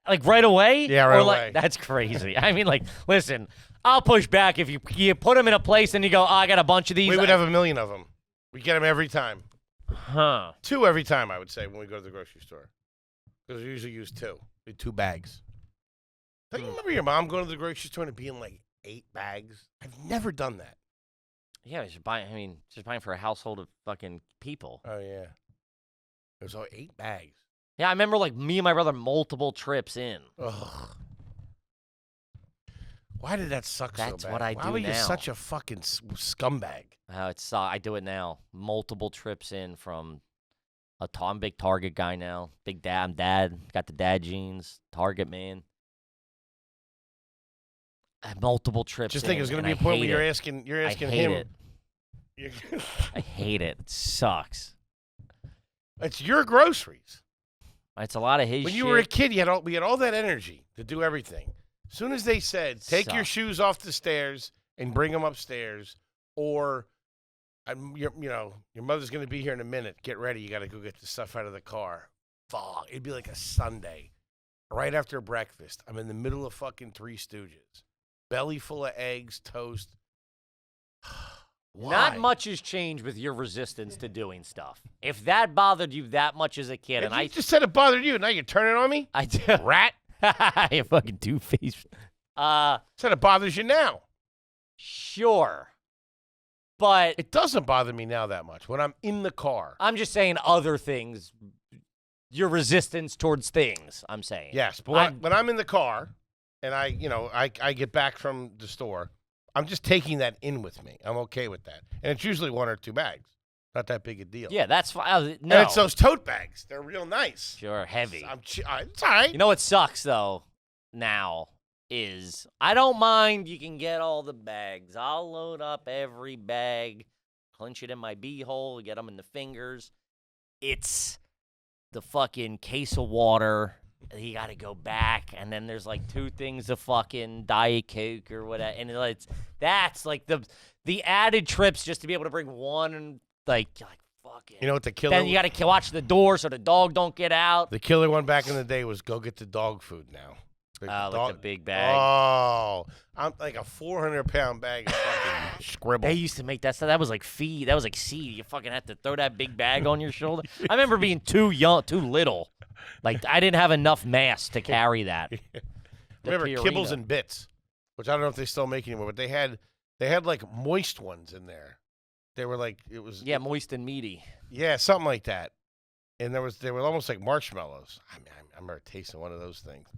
Like right away? Yeah, right or away. Like, that's crazy. I mean, like, listen, I'll push back if you put them in a place and you go, oh, I got a bunch of these. We would have a million of them. We get them every time. Huh. 2 every time, I would say, when we go to the grocery store. Because we usually use 2. We have 2 bags. Don't you remember your mom going to the grocery store and it being like 8 bags? I've never done that. Yeah, just buying for a household of fucking people. Oh, yeah. It was all 8 bags. Yeah, I remember like me and my brother multiple trips in. Ugh. Why did that suck so bad? That's what I do Why were you now. such a fucking scumbag? I do it now. Multiple trips in from I'm a big Target guy now. Big dad. I'm dad. Got the dad jeans. Target man. Multiple trips. Just think, in, there's going to and be a point I where hate you're asking I hate him. it. I hate it. It sucks. It's your groceries. It's a lot of his When shit. you were a kid, we had all that energy to do everything. As soon as they said, take your Suck. shoes off the stairs and bring them upstairs, or your mother's going to be here in a minute. Get ready. You got to go get the stuff out of the car. Fuck. It'd be like a Sunday. Right after breakfast, I'm in the middle of fucking Three Stooges. Belly full of eggs, toast. Why? Not much has changed with your resistance to doing stuff. If that bothered you that much as a kid, And and you just said it bothered you. Now you're turning on me? I do. Rat? You fucking two-faced. Said it bothers you now. Sure. But It doesn't bother me now that much when I'm in the car. I'm just saying other things. Your resistance towards things, I'm saying. Yes, but when I'm in the car and I get back from the store, I'm just taking that in with me. I'm okay with that. And it's usually 1 or 2 bags. Not that big a deal. Yeah, that's fine. No. And it's those tote bags. They're real nice. Sure, heavy. It's all right. You know what sucks, though, now is I don't mind you can get all the bags. I'll load up every bag, clench it in my beehole, get them in the fingers. It's the fucking case of water. You got to go back, and then there's like 2 things of fucking Diet Coke or whatever. And that's like the added trips just to be able to bring one and like fucking. You know what the killer? Then you got to watch the door so the dog don't get out. The killer one back in the day was go get the dog food now. Like the big bag. Oh, I'm like a 400-pound bag of fucking scribble. They used to make that stuff. That was like feed. That was like seed. You fucking had to throw that big bag on your shoulder. I remember being too little. Like I didn't have enough mass to carry that. Remember Purina. Kibbles and Bits, which I don't know if they still make anymore, but they had like moist ones in there. They were like Moist and meaty. Yeah, something like that. And they were almost like marshmallows. I remember tasting one of those things.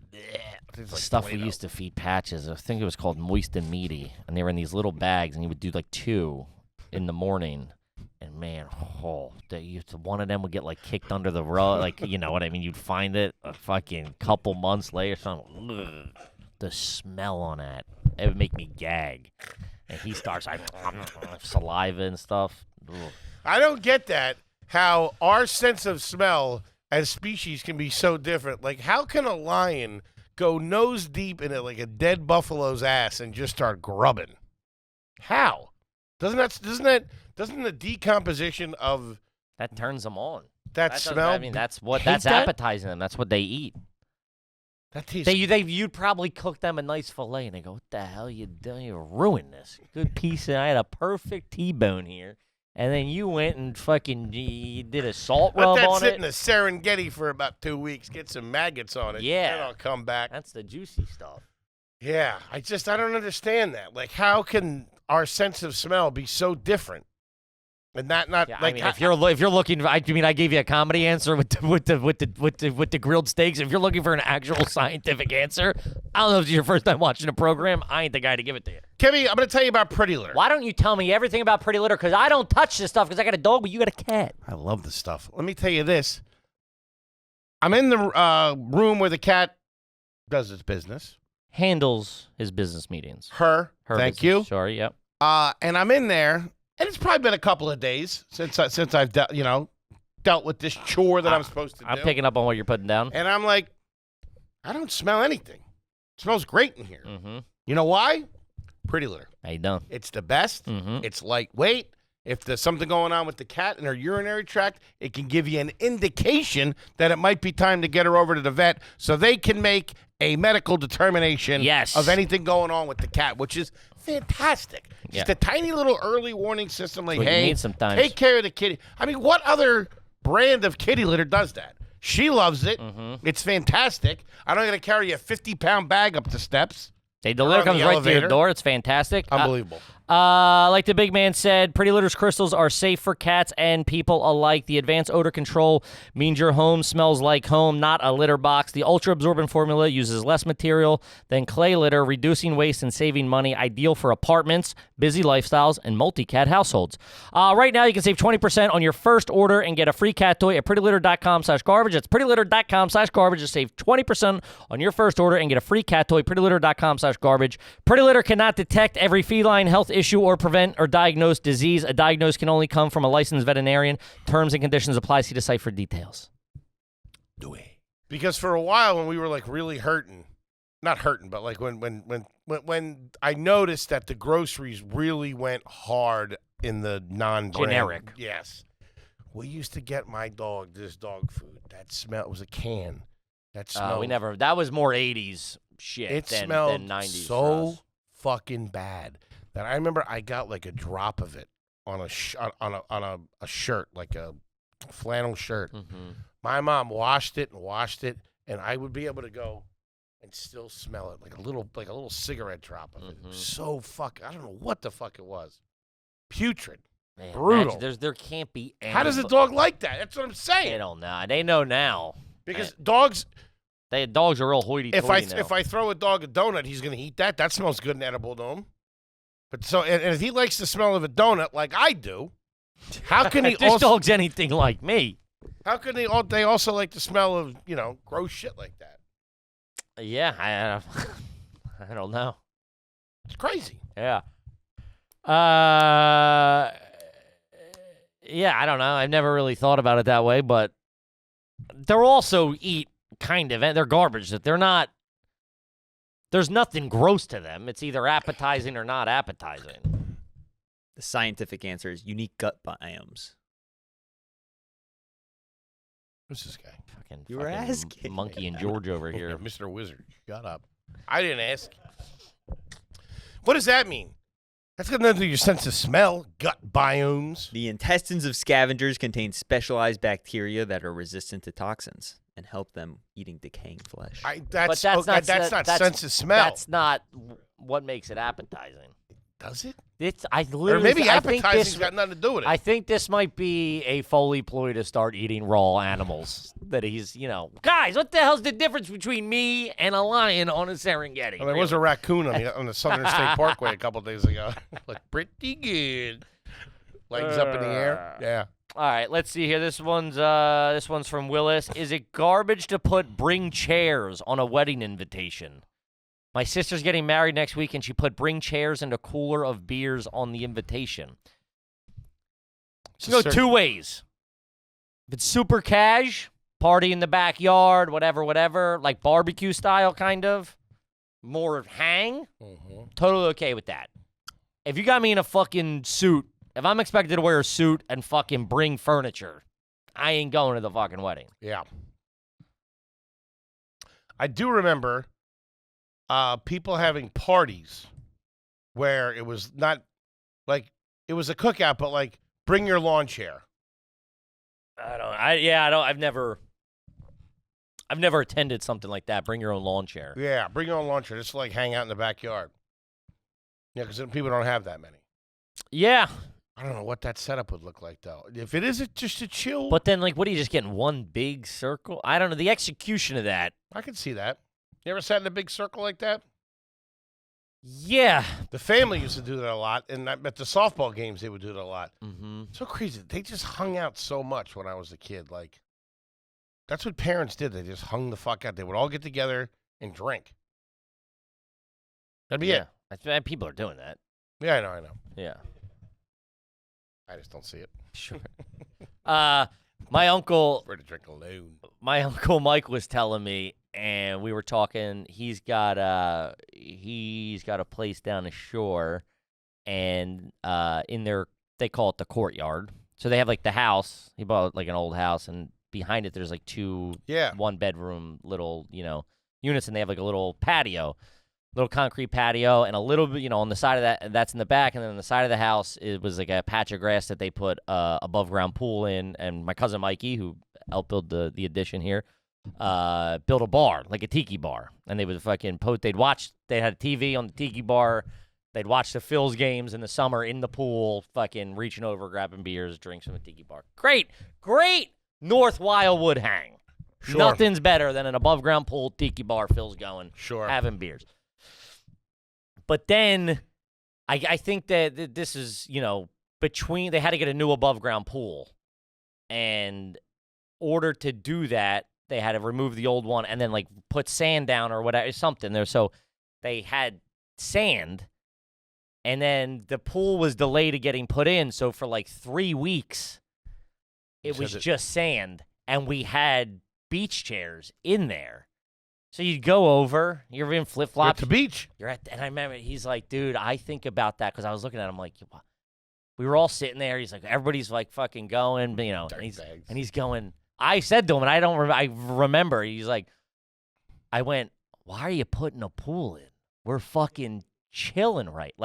The stuff we used to feed Patches. I think it was called Moist and Meaty, and they were in these little bags, and you would do like 2 in the morning. And man, one of them would get like kicked under the rug, like you know what I mean. You'd find it a fucking couple months later. Something. The smell on that, it would make me gag. And he starts like saliva and stuff. Ugh. I don't get that. How our sense of smell as species can be so different. Like, how can a lion go nose deep in like a dead buffalo's ass and just start grubbing? How? Doesn't the decomposition of That turns them on. that smell? I mean, that's that? appetizing them. That's what they eat. That tastes. You'd probably cook them a nice fillet, and they go, "What the hell you doing? You ruined this good piece. I had a perfect T-bone here." And then you went and fucking you did a salt rub Let that on sit it. in the Serengeti for about 2 weeks. Get some maggots on it. Yeah. Then I'll come back. That's the juicy stuff. Yeah. I don't understand that. Like, how can our sense of smell be so different? And not Yeah, like I mean, if you're looking, I gave you a comedy answer with the grilled steaks. If you're looking for an actual scientific answer, I don't know if it's your first time watching a program. I ain't the guy to give it to you. Kevin, I'm going to tell you about Pretty Litter. Why don't you tell me everything about Pretty Litter? Because I don't touch this stuff because I got a dog, but you got a cat. I love the stuff. Let me tell you this. I'm in the room where the cat does its business. Handles his business meetings. Her thank business. you. Sorry, yep. And I'm in there, and it's probably been a couple of days since I've dealt with this chore that I'm supposed to do. I'm picking up on what you're putting down. And I'm like, I don't smell anything. It smells great in here. Mm-hmm. You know why? Pretty Litter. How you doing? It's the best. Mm-hmm. It's lightweight. If there's something going on with the cat in her urinary tract, it can give you an indication that it might be time to get her over to the vet so they can make a medical determination of anything going on with the cat, which is fantastic. Just a tiny little early warning system like, what you hey, need sometimes. take care of the kitty. I mean, what other brand of kitty litter does that? She loves it. Mm-hmm. It's fantastic. I don't got to carry a 50-pound bag up the steps. The litter on comes the right to your elevator. door. It's fantastic. Unbelievable. Like the big man said, Pretty Litter's crystals are safe for cats and people alike. The advanced odor control means your home smells like home, not a litter box. The ultra-absorbent formula uses less material than clay litter, reducing waste and saving money. Ideal for apartments, busy lifestyles, and multi-cat households. Right now, you can save 20% on your first order and get a free cat toy at prettylitter.com/garbage. That's prettylitter.com/garbage to save 20% on your first order and get a free cat toy. prettylitter.com/garbage. Pretty Litter cannot detect every feline health issue or prevent or diagnose disease. A diagnosis can only come from a licensed veterinarian. Terms and conditions apply. See the site for details. Do it. Because for a while when we were like really hurting, not hurting, but like when I noticed that the groceries really went hard in the non-brand. Generic. Yes. We used to get my dog this dog food. That smell, it was a can. That smelled. That was more 80s shit It than smelled 90s. so fucking bad that I remember I got like a drop of it on a shirt, like a flannel shirt. Mm-hmm. My mom washed it, and I would be able to go and still smell it, like a little cigarette drop of it. It was so I don't know what the fuck it was. Putrid. Man, Brutal. There can't be any. How does a dog like that? That's what I'm saying. They don't know. They know now. Because dogs, dogs are real hoity-toity now. if I throw a dog a donut, he's going to eat that. That smells good and edible to him. But and if he likes the smell of a donut like I do, how can he this dog's anything like me. How can they also like the smell of, gross shit like that? Yeah, I don't know. It's crazy. Yeah. Yeah, I don't know. I've never really thought about it that way, but they're also they're garbage. That they're not. There's nothing gross to them. It's either appetizing or not appetizing. The scientific answer is unique gut biomes. Who's this guy? You were asking. Monkey and George over here. Mr. Wizard, shut up. I didn't ask. What does that mean? That's got nothing to do with your sense of smell, gut biomes. The intestines of scavengers contain specialized bacteria that are resistant to toxins and help them eating decaying flesh. That's not sense of smell. That's not what makes it appetizing. Does it? Or maybe appetizing's got nothing to do with it. I think this might be a Foley ploy to start eating raw animals. That he's, guys, what the hell's the difference between me and a lion on a Serengeti? Well, there was a raccoon on the Southern State Parkway a couple days ago. Looked pretty good. Legs up in the air. Yeah. All right, let's see here. This one's from Willis. Is it garbage to put bring chairs on a wedding invitation? My sister's getting married next week, and she put bring chairs and a cooler of beers on the invitation. So go two ways. If it's super cash, party in the backyard, whatever, like barbecue style kind of, more hang, totally okay with that. If you got me in a fucking suit, if I'm expected to wear a suit and fucking bring furniture, I ain't going to the fucking wedding. Yeah. I do remember people having parties where it was not like it was a cookout, but like bring your lawn chair. I've never attended something like that. Bring your own lawn chair. Yeah, bring your own lawn chair. Just like hang out in the backyard. Yeah, because people don't have that many. Yeah. I don't know what that setup would look like, though. If it is just a chill. But then, like, what are you just getting one big circle? I don't know. The execution of that. I can see that. You ever sat in a big circle like that? Yeah. The family used to do that a lot, and at the softball games, they would do that a lot. Mm-hmm. So crazy. They just hung out so much when I was a kid. Like, that's what parents did. They just hung the fuck out. They would all get together and drink. That'd be it. People are doing that. Yeah, I know. Yeah. I just don't see it. Sure. My uncle. We're to drink alone. My uncle Mike was telling me, and we were talking. He's got a place down the shore, and in there they call it the courtyard. So they have like the house. He bought like an old house, and behind it there's like two 1-bedroom little units, and they have like a little patio. Little concrete patio, and a little bit, on the side of that's in the back, and then on the side of the house, it was like a patch of grass that they put above ground pool in, and my cousin Mikey, who helped build the addition here, built a bar, like a tiki bar, and they would fucking they'd watch, they had a TV on the tiki bar, They'd watch the Phils games in the summer in the pool, fucking reaching over, grabbing beers, drinks from a tiki bar. Great North Wildwood hang. Sure. Nothing's better than an above-ground pool, tiki bar, Phil's going, Sure. having beers. But then I think that this is, they had to get a new above-ground pool. And order to do that, they had to remove the old one and then, put sand down or whatever, something there. So they had sand. And then the pool was delayed to getting put in, so for 3 weeks, it was just sand, and we had beach chairs in there. So you'd go over, you're in flip-flops. At the beach. And I remember he's like, dude, I think about that, because I was looking at him like, we were all sitting there. He's like, everybody's fucking going, and he's going. I said to him, and I remember, he's like, I went, why are you putting a pool in? We're fucking chilling, right?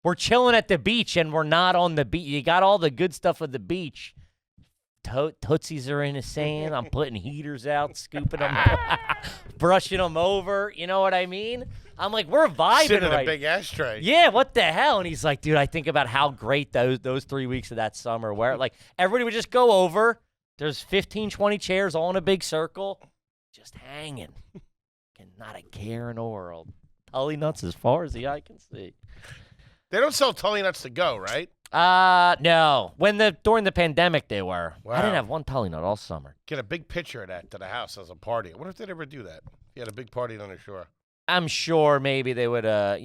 We're chilling at the beach, and we're not on the beach. You got all the good stuff of the beach. Tootsies are in the sand. I'm putting heaters out, scooping them, brushing them over. You know what I mean? I'm like, we're vibing Sitting in right. a big ashtray. Yeah, what the hell? And he's like, dude, I think about how great those 3 weeks of that summer were. Everybody would just go over. There's 15, 20 chairs all in a big circle, just hanging. And not a care in the world. Tully nuts as far as the eye can see. They don't sell Tully nuts to go, right? No. During the pandemic they were. Wow. I didn't have one Tully nut all summer. Get a big picture of that to the house as a party. I wonder if they'd ever do that. You had a big party on the shore. I'm sure maybe they would, I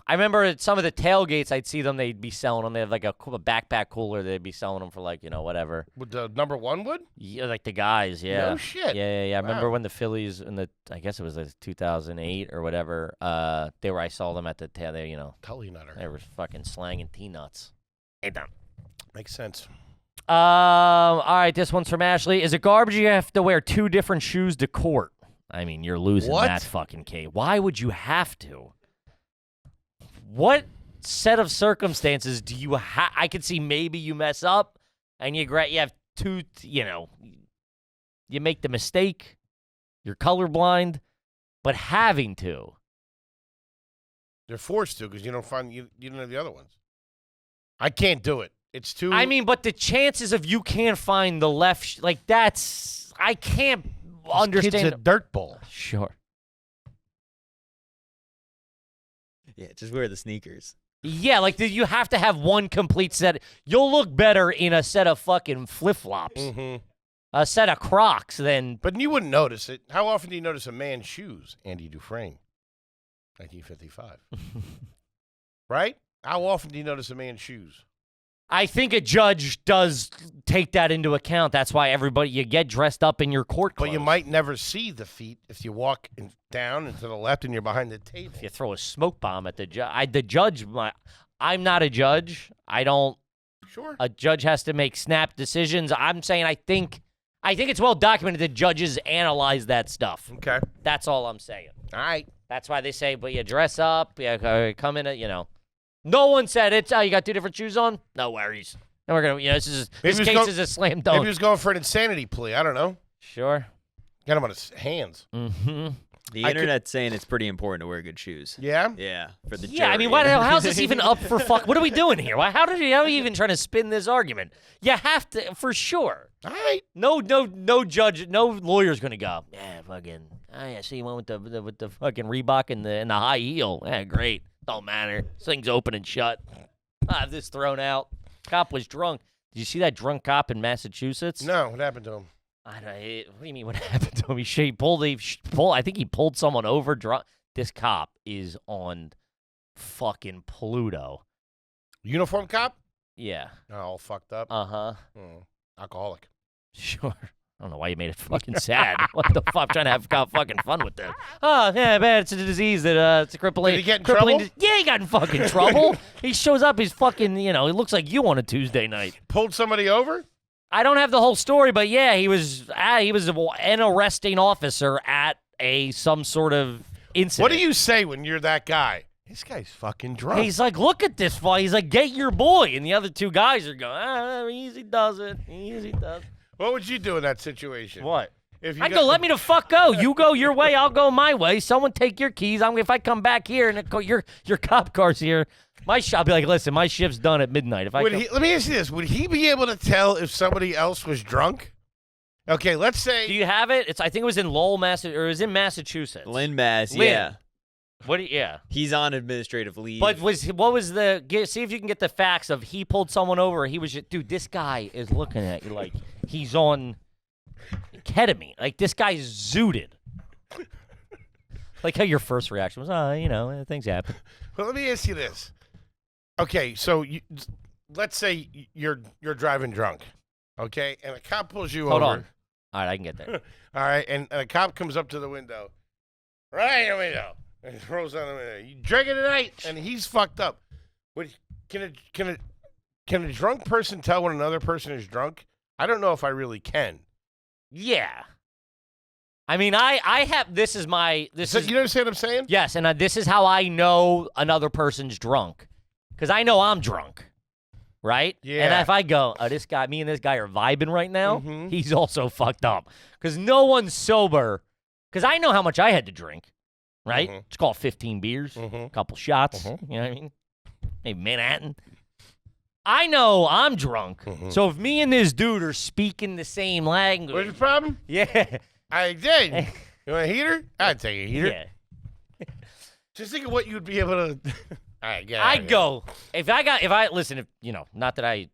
remember at some of the tailgates, I'd see them, they'd be selling them. They have a backpack cooler. They'd be selling them for whatever. Would the number one would? Yeah, the guys, yeah. No shit. Yeah. I remember Wow. when the Phillies I guess it was 2008 or whatever, I saw them at the tail, Tully nutter. they were fucking slanging T-nuts. Hey, down. Makes sense. All right, this one's from Ashley. Is it garbage you have to wear 2 different shoes to court? I mean, you're losing What? that fucking case. Why would you have to? What set of circumstances do you have? I could see maybe you mess up and you have 2, you make the mistake. You're colorblind, but having to. They're forced to because you don't have the other ones. I can't do it. It's too. I mean, but the chances of you can't find the left, that's, I can't understand. Kid's a dirt ball. Sure. Yeah, just wear the sneakers. Yeah, you have to have one complete set. You'll look better in a set of fucking flip-flops, Mm-hmm. a set of Crocs than... But you wouldn't notice it. How often do you notice a man's shoes? Andy Dufresne, 1955. Right? How often do you notice a man's shoes? I think a judge does take that into account. That's why you get dressed up in your court clothes. But you might never see the feet if you walk down and to the left and you're behind the table. If you throw a smoke bomb at the judge, I'm not a judge. I don't... Sure. A judge has to make snap decisions. I'm saying I think it's well documented that judges analyze that stuff. Okay. That's all I'm saying. All right. That's why they say, but you dress up, come in, No one said it's, you got 2 different shoes on? No worries. And we're going to, this case is a slam dunk. Maybe he was going for an insanity plea. I don't know. Sure. Got him on his hands. Mm-hmm. The internet's saying it's pretty important to wear good shoes. Yeah? Yeah, for the Yeah, I mean, jury. how's this even up for fuck? What are we doing here? How are you even trying to spin this argument? You have to, for sure. All right. No judge, no lawyer's going to go, yeah, fucking, I see you went with the fucking Reebok and the high heel. Yeah, great. Don't matter. This thing's open and shut. I have this thrown out. Cop was drunk. Did you see that drunk cop in Massachusetts? No, what happened to him? What do you mean what happened to him? I think he pulled someone over drunk. This cop is on fucking Pluto. Uniform cop? Yeah. Oh, all fucked up. Uh-huh. Alcoholic. Sure. I don't know why you made it fucking sad. What the fuck? I'm trying to have fucking fun with this. Oh, yeah, man, it's a disease that it's a crippling. Did he get in trouble? Yeah, he got in fucking trouble. He shows up, he's fucking, he looks like you on a Tuesday night. Pulled somebody over? I don't have the whole story, but yeah, he was an arresting officer at some sort of incident. What do you say when you're that guy? This guy's fucking drunk. He's like, look at this fella. He's like, get your boy. And the other 2 guys are going, easy does it. Easy does it. What would you do in that situation? What? If I go, let me the fuck go. You go your way, I'll go my way. Someone take your keys. If I come back here and your cop car's here, I'll be like, listen, my shift's done at midnight. If I let me ask you this: would he be able to tell if somebody else was drunk? Okay, let's say. Do you have it? I think it was in Lowell, or it was in Massachusetts. Lynn, Mass. Lynn. Yeah. Yeah. He's on administrative leave. But see if you can get the facts of he pulled someone over. Or he was just, dude, this guy is looking at you like he's on ketamine. Like this guy's zooted. Like how your first reaction was, things happen. Well, let me ask you this. Okay, so let's say you're driving drunk, okay, and a cop pulls you over. Hold on. All right, I can get there. All right, and a cop comes up to the window. Right here we go. And he rolls down the window. You drinking tonight? And he's fucked up. Can a drunk person tell when another person is drunk? I don't know if I really can. Yeah. I mean, I have. This is my. This is. You understand what I'm saying? Yes, and this is how I know another person's drunk, because I know I'm drunk, right? Yeah. And if I go, me and this guy are vibing right now, Mhm. he's also fucked up, because no one's sober. Because I know how much I had to drink. Right? Mhm. It's called 15 beers, a couple shots, Mhm. you know what I mean? Maybe Manhattan. I know I'm drunk. So if me and this dude are speaking the same language. What's your problem? Yeah. I did. You want a heater? I'd take a heater. Yeah. Just think of what you'd be able to. All right, get out I'd of here. go not that I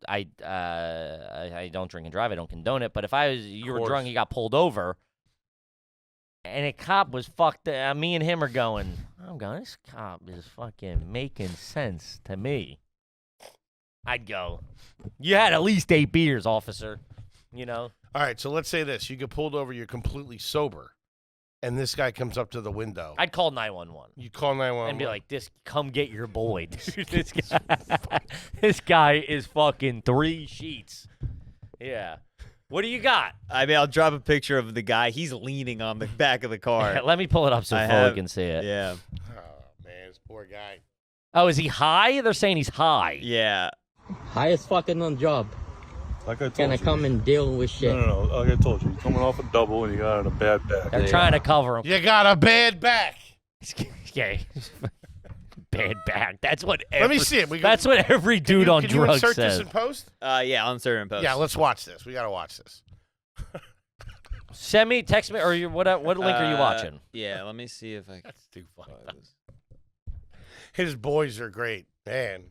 don't drink and drive, I don't condone it, but if you were course. drunk, you got pulled over, and a cop was fucked. Me and him are going. This cop is fucking making sense to me. I'd go. You had at least 8 beers, officer. All right, so let's say this: you get pulled over, you're completely sober, and this guy comes up to the window. I'd call 911. You call 911 and be like, come get your boy, dude. This guy is fucking 3 sheets. Yeah. What do you got? I mean, I'll drop a picture of the guy. He's leaning on the back of the car. Let me pull it up so Foley can see it. Yeah. Oh man, this poor guy. Oh, is he high? They're saying he's high. Yeah. High as fucking on job. Like I told Can I you. come and deal with shit? No. Like I told you, you're coming off a double and you got a bad back. They're trying to cover him. You got a bad back. Yeah. Bad back. That's what. Let me see it. That's what every dude on can drugs you insert says. this in post? Yeah, I'll insert it in post. Yeah, let's watch this. We gotta watch this. Send me, text me, or what link are you watching? Yeah, let me see if I can. That's too funny. His boys are great, man.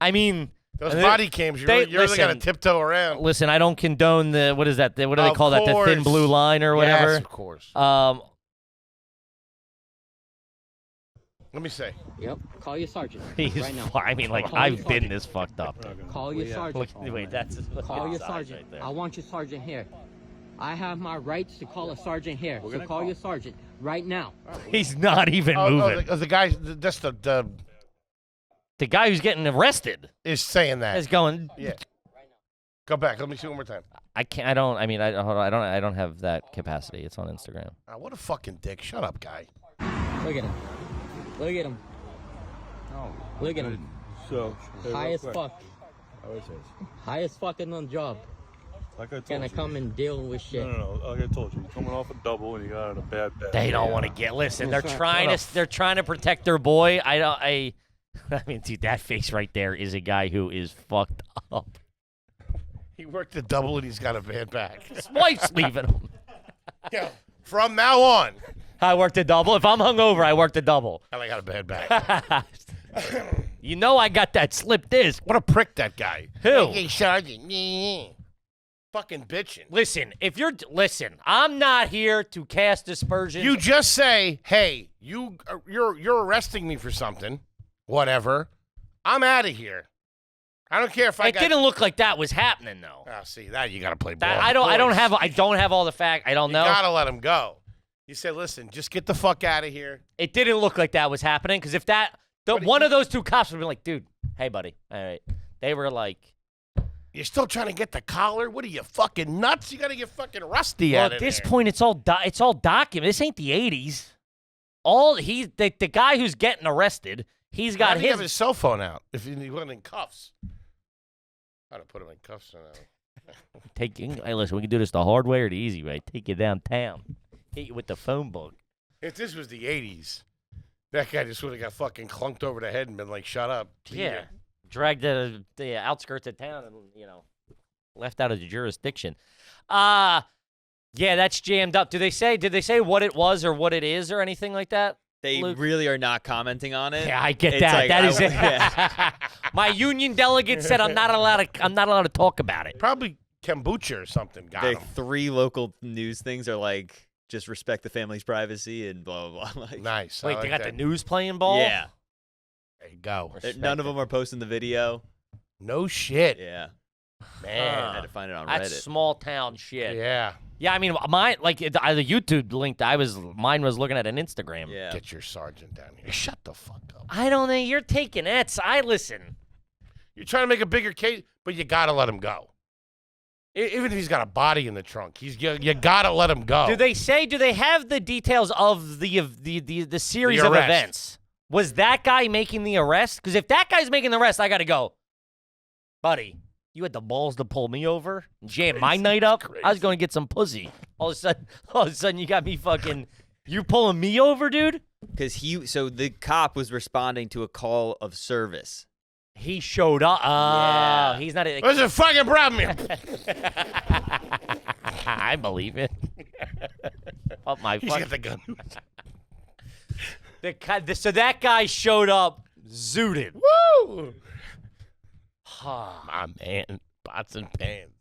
I mean, Those body cams, you really got to tiptoe around. Listen, I don't condone what is that? What do they call that? The thin blue line or whatever? Yes, of course. Let me say. Yep. Call your sergeant He's right now. I mean, like, Call your I've been sergeant. this fucked up. Call your sergeant. Wait, that's Call your size sergeant. right there. I want your sergeant here. I have my rights to call a sergeant here. So call your sergeant right now. He's not even moving. The guy, that's the guy who's getting arrested is saying that. is going. Yeah. Go back. Let me see one more time. I can't. I don't. I mean, hold on. I don't have that capacity. It's on Instagram. What a fucking dick. Shut up, guy. Look at him. Look at him. Look at him. So, High as fuck. High as fucking on job. Like I told Can I you. come and deal with shit? No. Like I told you, you're coming off a double and you got a bad back. They don't want to get. Listen, they're trying to. They're trying to protect their boy. I mean, dude, that face right there is a guy who is fucked up. He worked the double and he's got a bad back. His wife's leaving him. Yeah. From now on. I worked a double. If I'm hungover, I worked a double. And I got a bad back. You know I got that slip disc. What a prick, that guy. Who? Hey, Sergeant. Fucking bitching. Listen, I'm not here to cast aspersions. You just say, hey, you're arresting me for something. Whatever. I'm out of here. I don't care if I It didn't look like that was happening though. Oh, see, that you got to play ball. I don't have all the facts. I don't know. You got to let him go. You say, listen, just get the fuck out of here. It didn't look like that was happening because if one of those two cops would have been like, dude, hey buddy, all right. They were like, you're still trying to get the collar? What are you, fucking nuts? You got to get fucking rusty well, out at of this there. point it's all documented. This ain't the 80s. The guy who's getting arrested, he's got have his cell phone out if he wasn't in cuffs. I'd have put him in cuffs now. Hey, listen, we can do this the hard way or the easy way. Take you downtown. Hit you with the phone book. If this was the 80s, that guy just would have got fucking clunked over the head and been like, shut up. Yeah. Dragged to the outskirts of town and, left out of the jurisdiction. Yeah, that's jammed up. Did they say what it was or what it is or anything like that? They Luke? really are not commenting on it. Yeah, I get It's that. like, That is it. yeah. My union delegate said I'm not allowed to talk about it. Probably kombucha or something got The him. 3 local news things are like, just respect the family's privacy and blah, blah, blah. Like, Nice. I Wait, like they got that. the news playing ball? yeah. There you go. None of them are posting the video. No shit. Yeah. Man. I had to find it on That's Reddit. small town shit. Yeah. Yeah, I mean, mine, like, the YouTube linked, mine was looking at an Instagram. Yeah. Get your sergeant down here. Shut the fuck up. I don't think you're taking that. Listen. You're trying to make a bigger case, but you got to let him go. Even if he's got a body in the trunk, you got to let him go. Do they have the details of the series The of arrest. events? Was that guy making the arrest? Because if that guy's making the arrest, I got to go, buddy, you had the balls to pull me over, jam my night up. I was going to get some pussy. All of a sudden, you got me fucking, you pulling me over, dude? Because so the cop was responding to a call of service. He showed up. Yeah. He's not. What's the fucking problem here? I believe it. Oh my He's fuck. got the gun. So that guy showed up, zooted. Woo! My man. Pots and pans.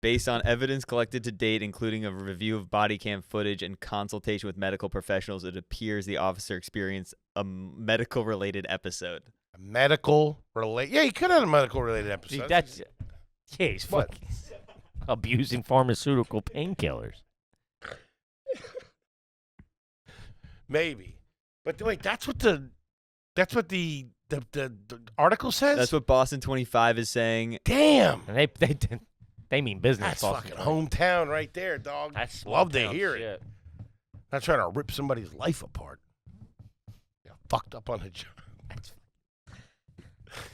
Based on evidence collected to date, including a review of body cam footage and consultation with medical professionals, it appears the officer experienced a medical-related episode. A medical-related. Yeah, he could have had a medical-related episode. He's What? fucking abusing pharmaceutical painkillers. Maybe. But wait, that's what the article says? That's what Boston 25 is saying. Damn. And they mean business. That's Boston. fucking hometown right there, dog. That's Love to small-town hear it. shit. Not trying to rip somebody's life apart. Yeah, fucked up on the job.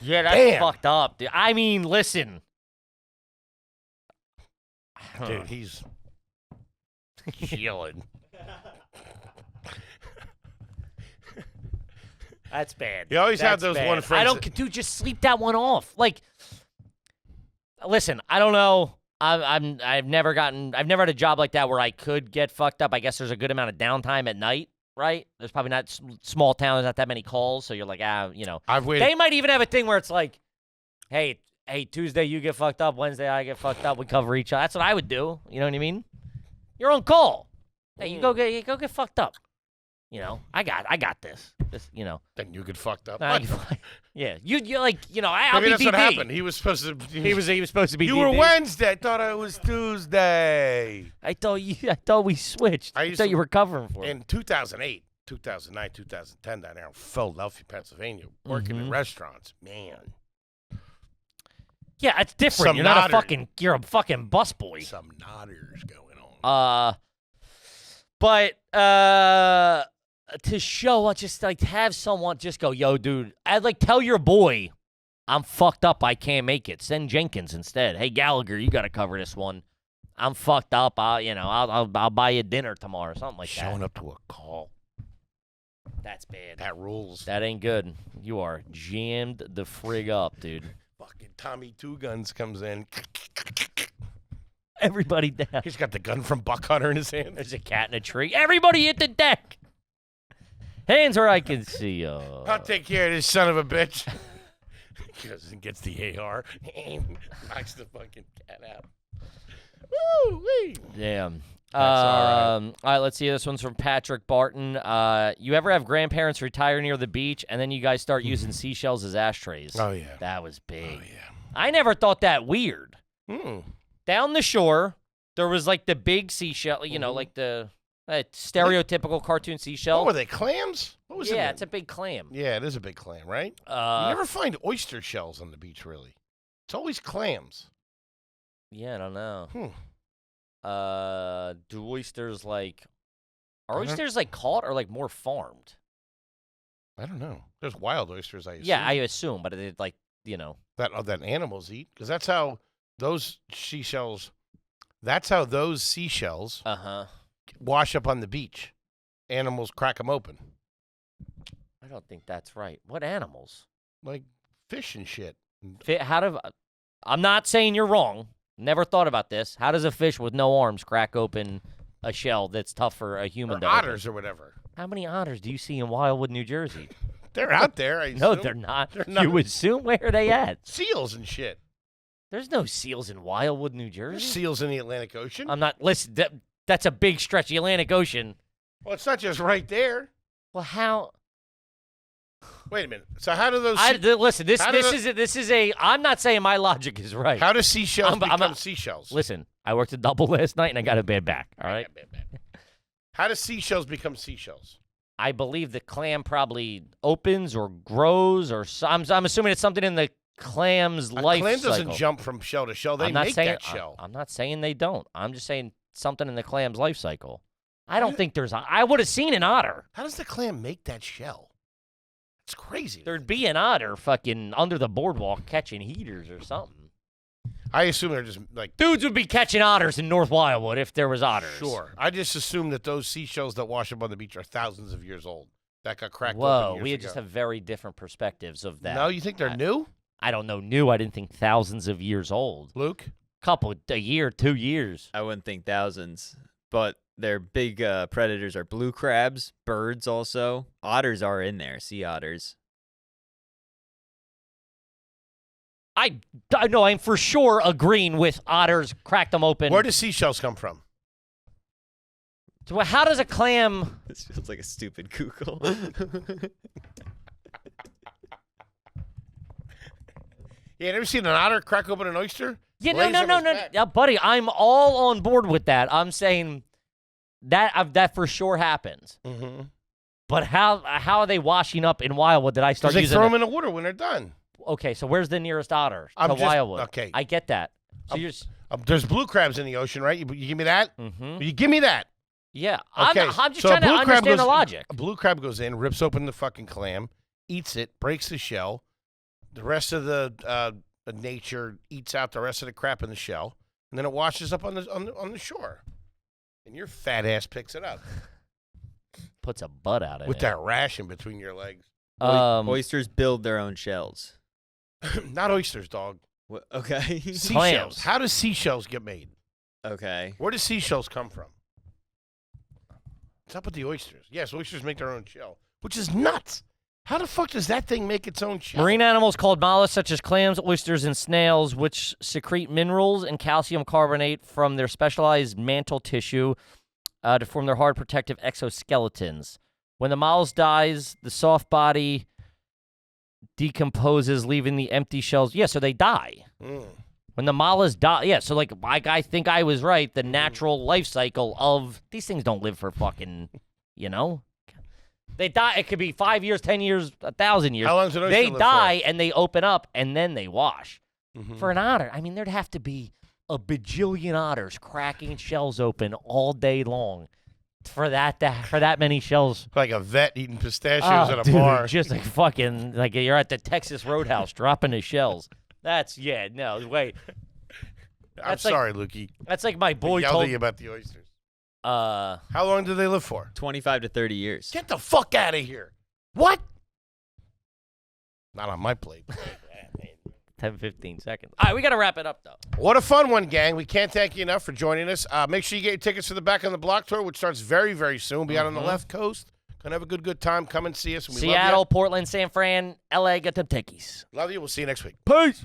Yeah, that's Damn. fucked up, dude. I mean, listen. Dude, he's chilling. That's bad. You always have That's those one bad. friends I don't, dude. Just sleep that one off. Like, listen, I don't know. I've never had a job like that where I could get fucked up. I guess there's a good amount of downtime at night, right? There's probably not small town. There's not that many calls, so you're like, I've waited. They might even have a thing where it's like, hey, Tuesday you get fucked up, Wednesday I get fucked up. We cover each other. That's what I would do. You know what I mean? You're on call. Hey, you go get fucked up. I got this. Then you get fucked up. Yeah, you're like, I'll Maybe be that's what DD. happened. He was supposed to. He was supposed to be. You DD. were Wednesday. I thought it was Tuesday. I thought we switched. I I used thought to- you were covering for it. In 2008, 2009, 2010, down there in Philadelphia, Pennsylvania, working in restaurants. Man, Yeah, it's different. Some You're not nodder. you're a fucking busboy. some nodders going on. But to show, just like have someone just go, yo, dude, I'd like tell your boy, I'm fucked up. I can't make it. Send Jenkins instead. Hey Gallagher, you got to cover this one. I'm fucked up. I'll buy you dinner tomorrow, something like Showing that. up to a call. That's bad. That rules. That ain't good. You are jammed the frig up, dude. Fucking Tommy Two Guns comes in. Everybody down. He's got the gun from Buck Hunter in his hand. There's a cat in a tree. Everybody hit the deck. Hands where I can see. I'll take care of this son of a bitch. He goes and gets the AR. Knocks the fucking cat out. Woo wee. Damn. all All right, let's see. This one's from Patrick Barton. You ever have grandparents retire near the beach and then you guys start using seashells as ashtrays? Oh yeah. That was big. Oh yeah. I never thought that weird. Mm. Down the shore, there was like the big seashell, like the stereotypical cartoon seashell. What were they? Clams? What was it? Yeah, it's a big clam. Yeah, it is a big clam, right? You never find oyster shells on the beach, really. It's always clams. Yeah, I don't know. Hmm. Do oysters are I don't- oysters like caught or like more farmed? I don't know. There's wild oysters, I assume. Yeah, I assume, but it that animals eat, because that's how those seashells, that's how those seashells wash up on the beach. Animals crack them open. I don't think that's right. What animals? Like fish and shit. I'm not saying you're wrong. Never thought about this. How does a fish with no arms crack open a shell that's tough for a human Or to open? otters or whatever. How many otters do you see in Wildwood, New Jersey? They're out there. I No, assume. they're not. They're not. You assume where are they at? Seals and shit. There's no seals in Wildwood, New There's Jersey. seals in the Atlantic Ocean. I'm not. Listen, that's a big stretch. The Atlantic Ocean. Well, it's not just right there. Well, how? Wait a minute. So how do those? Listen, this how do this is a. I'm not saying my logic is right. How do seashells I'm become a- seashells? Listen, I worked a double last night and I got a bad back. All right. How do seashells become seashells? I believe the clam probably opens or grows, or I'm assuming it's something in the clam's life clam cycle. doesn't jump from shell to shell. They I'm not make saying, that shell. I'm not saying they don't. I'm just saying something in the clam's life cycle. I don't think there's. I would have seen an otter. How does the clam make that shell? It's crazy. There'd be an otter fucking under the boardwalk catching heaters or something. I assume they're just like Dudes would be catching otters in North Wildwood if there was otters. Sure. I just assume that those seashells that wash up on the beach are thousands of years old. That got cracked Whoa, open years we ago. just have very different perspectives of that. No, you think they're new, I don't know. New. I didn't think thousands of years old. Luke? A year, 2 years. I wouldn't think thousands, but their big predators are blue crabs, birds also. Otters are in there, sea otters. I know. I'm for sure agreeing with otters. Crack them open. Where do seashells come from? So how does a clam? This feels like a stupid Google. Yeah, never seen an otter crack open an oyster? Yeah, Lays no, on his back. yeah, buddy. I'm all on board with that. I'm saying that for sure happens. Mm-hmm. But how are they washing up in Wildwood that I start Because they using? throw them in the water when they're done. Okay, so where's the nearest otter I'm to just- Wildwood? okay. I get that. So you're just, There's blue crabs in the ocean, right? You give me that? mm-hmm. You give me that. Yeah, Okay. I'm just so trying a to blue crab understand the goes- logic. A blue crab goes in, rips open the fucking clam, eats it, breaks the shell. The rest of the nature eats out the rest of the crap in the shell, and then it washes up on the shore. And your fat ass picks it up Puts a butt out of with it. that rash in between your legs. Oysters build their own shells. Not oysters, dog. What? Okay. Seashells. Clams. How do seashells get made? Okay. Where do seashells come from? What's up with the oysters? Yes, oysters make their own shell, which is nuts. How the fuck does that thing make its own shell? Marine animals called mollusks, such as clams, oysters, and snails, which secrete minerals and calcium carbonate from their specialized mantle tissue to form their hard protective exoskeletons. When the mollusk dies, the soft body decomposes, leaving the empty shells. Yeah, so they die. Mm. When the mollusk die, yeah, so like I think I was right. The natural life cycle of these things don't live for fucking, They die. It could be 5 years, 10 years, 1,000 years. How long does an oyster They live for? die and they open up and then they wash. Mhm. For an otter, I mean, there'd have to be a bajillion otters cracking shells open all day long for that many shells. Like a vet eating pistachios at a dude, bar. just like fucking like you're at the Texas Roadhouse dropping the shells. That's no wait. I'm that's like- sorry, Lukey. That's like my I boy yelled told. at you about the oysters. Uh, How long do they live for? 25 to 30 years. Get the fuck out of here. What? Not on my plate. 10, 15 seconds. All right, we got to wrap it up, though. What a fun one, gang. We can't thank you enough for joining us. Make sure you get your tickets for the Back on the Block tour, which starts very, very soon. Be out on the left coast. Gonna have a good time. Come and see us. And we Seattle, Portland, San Fran, LA, get them tickies. Love you. We'll see you next week. Peace.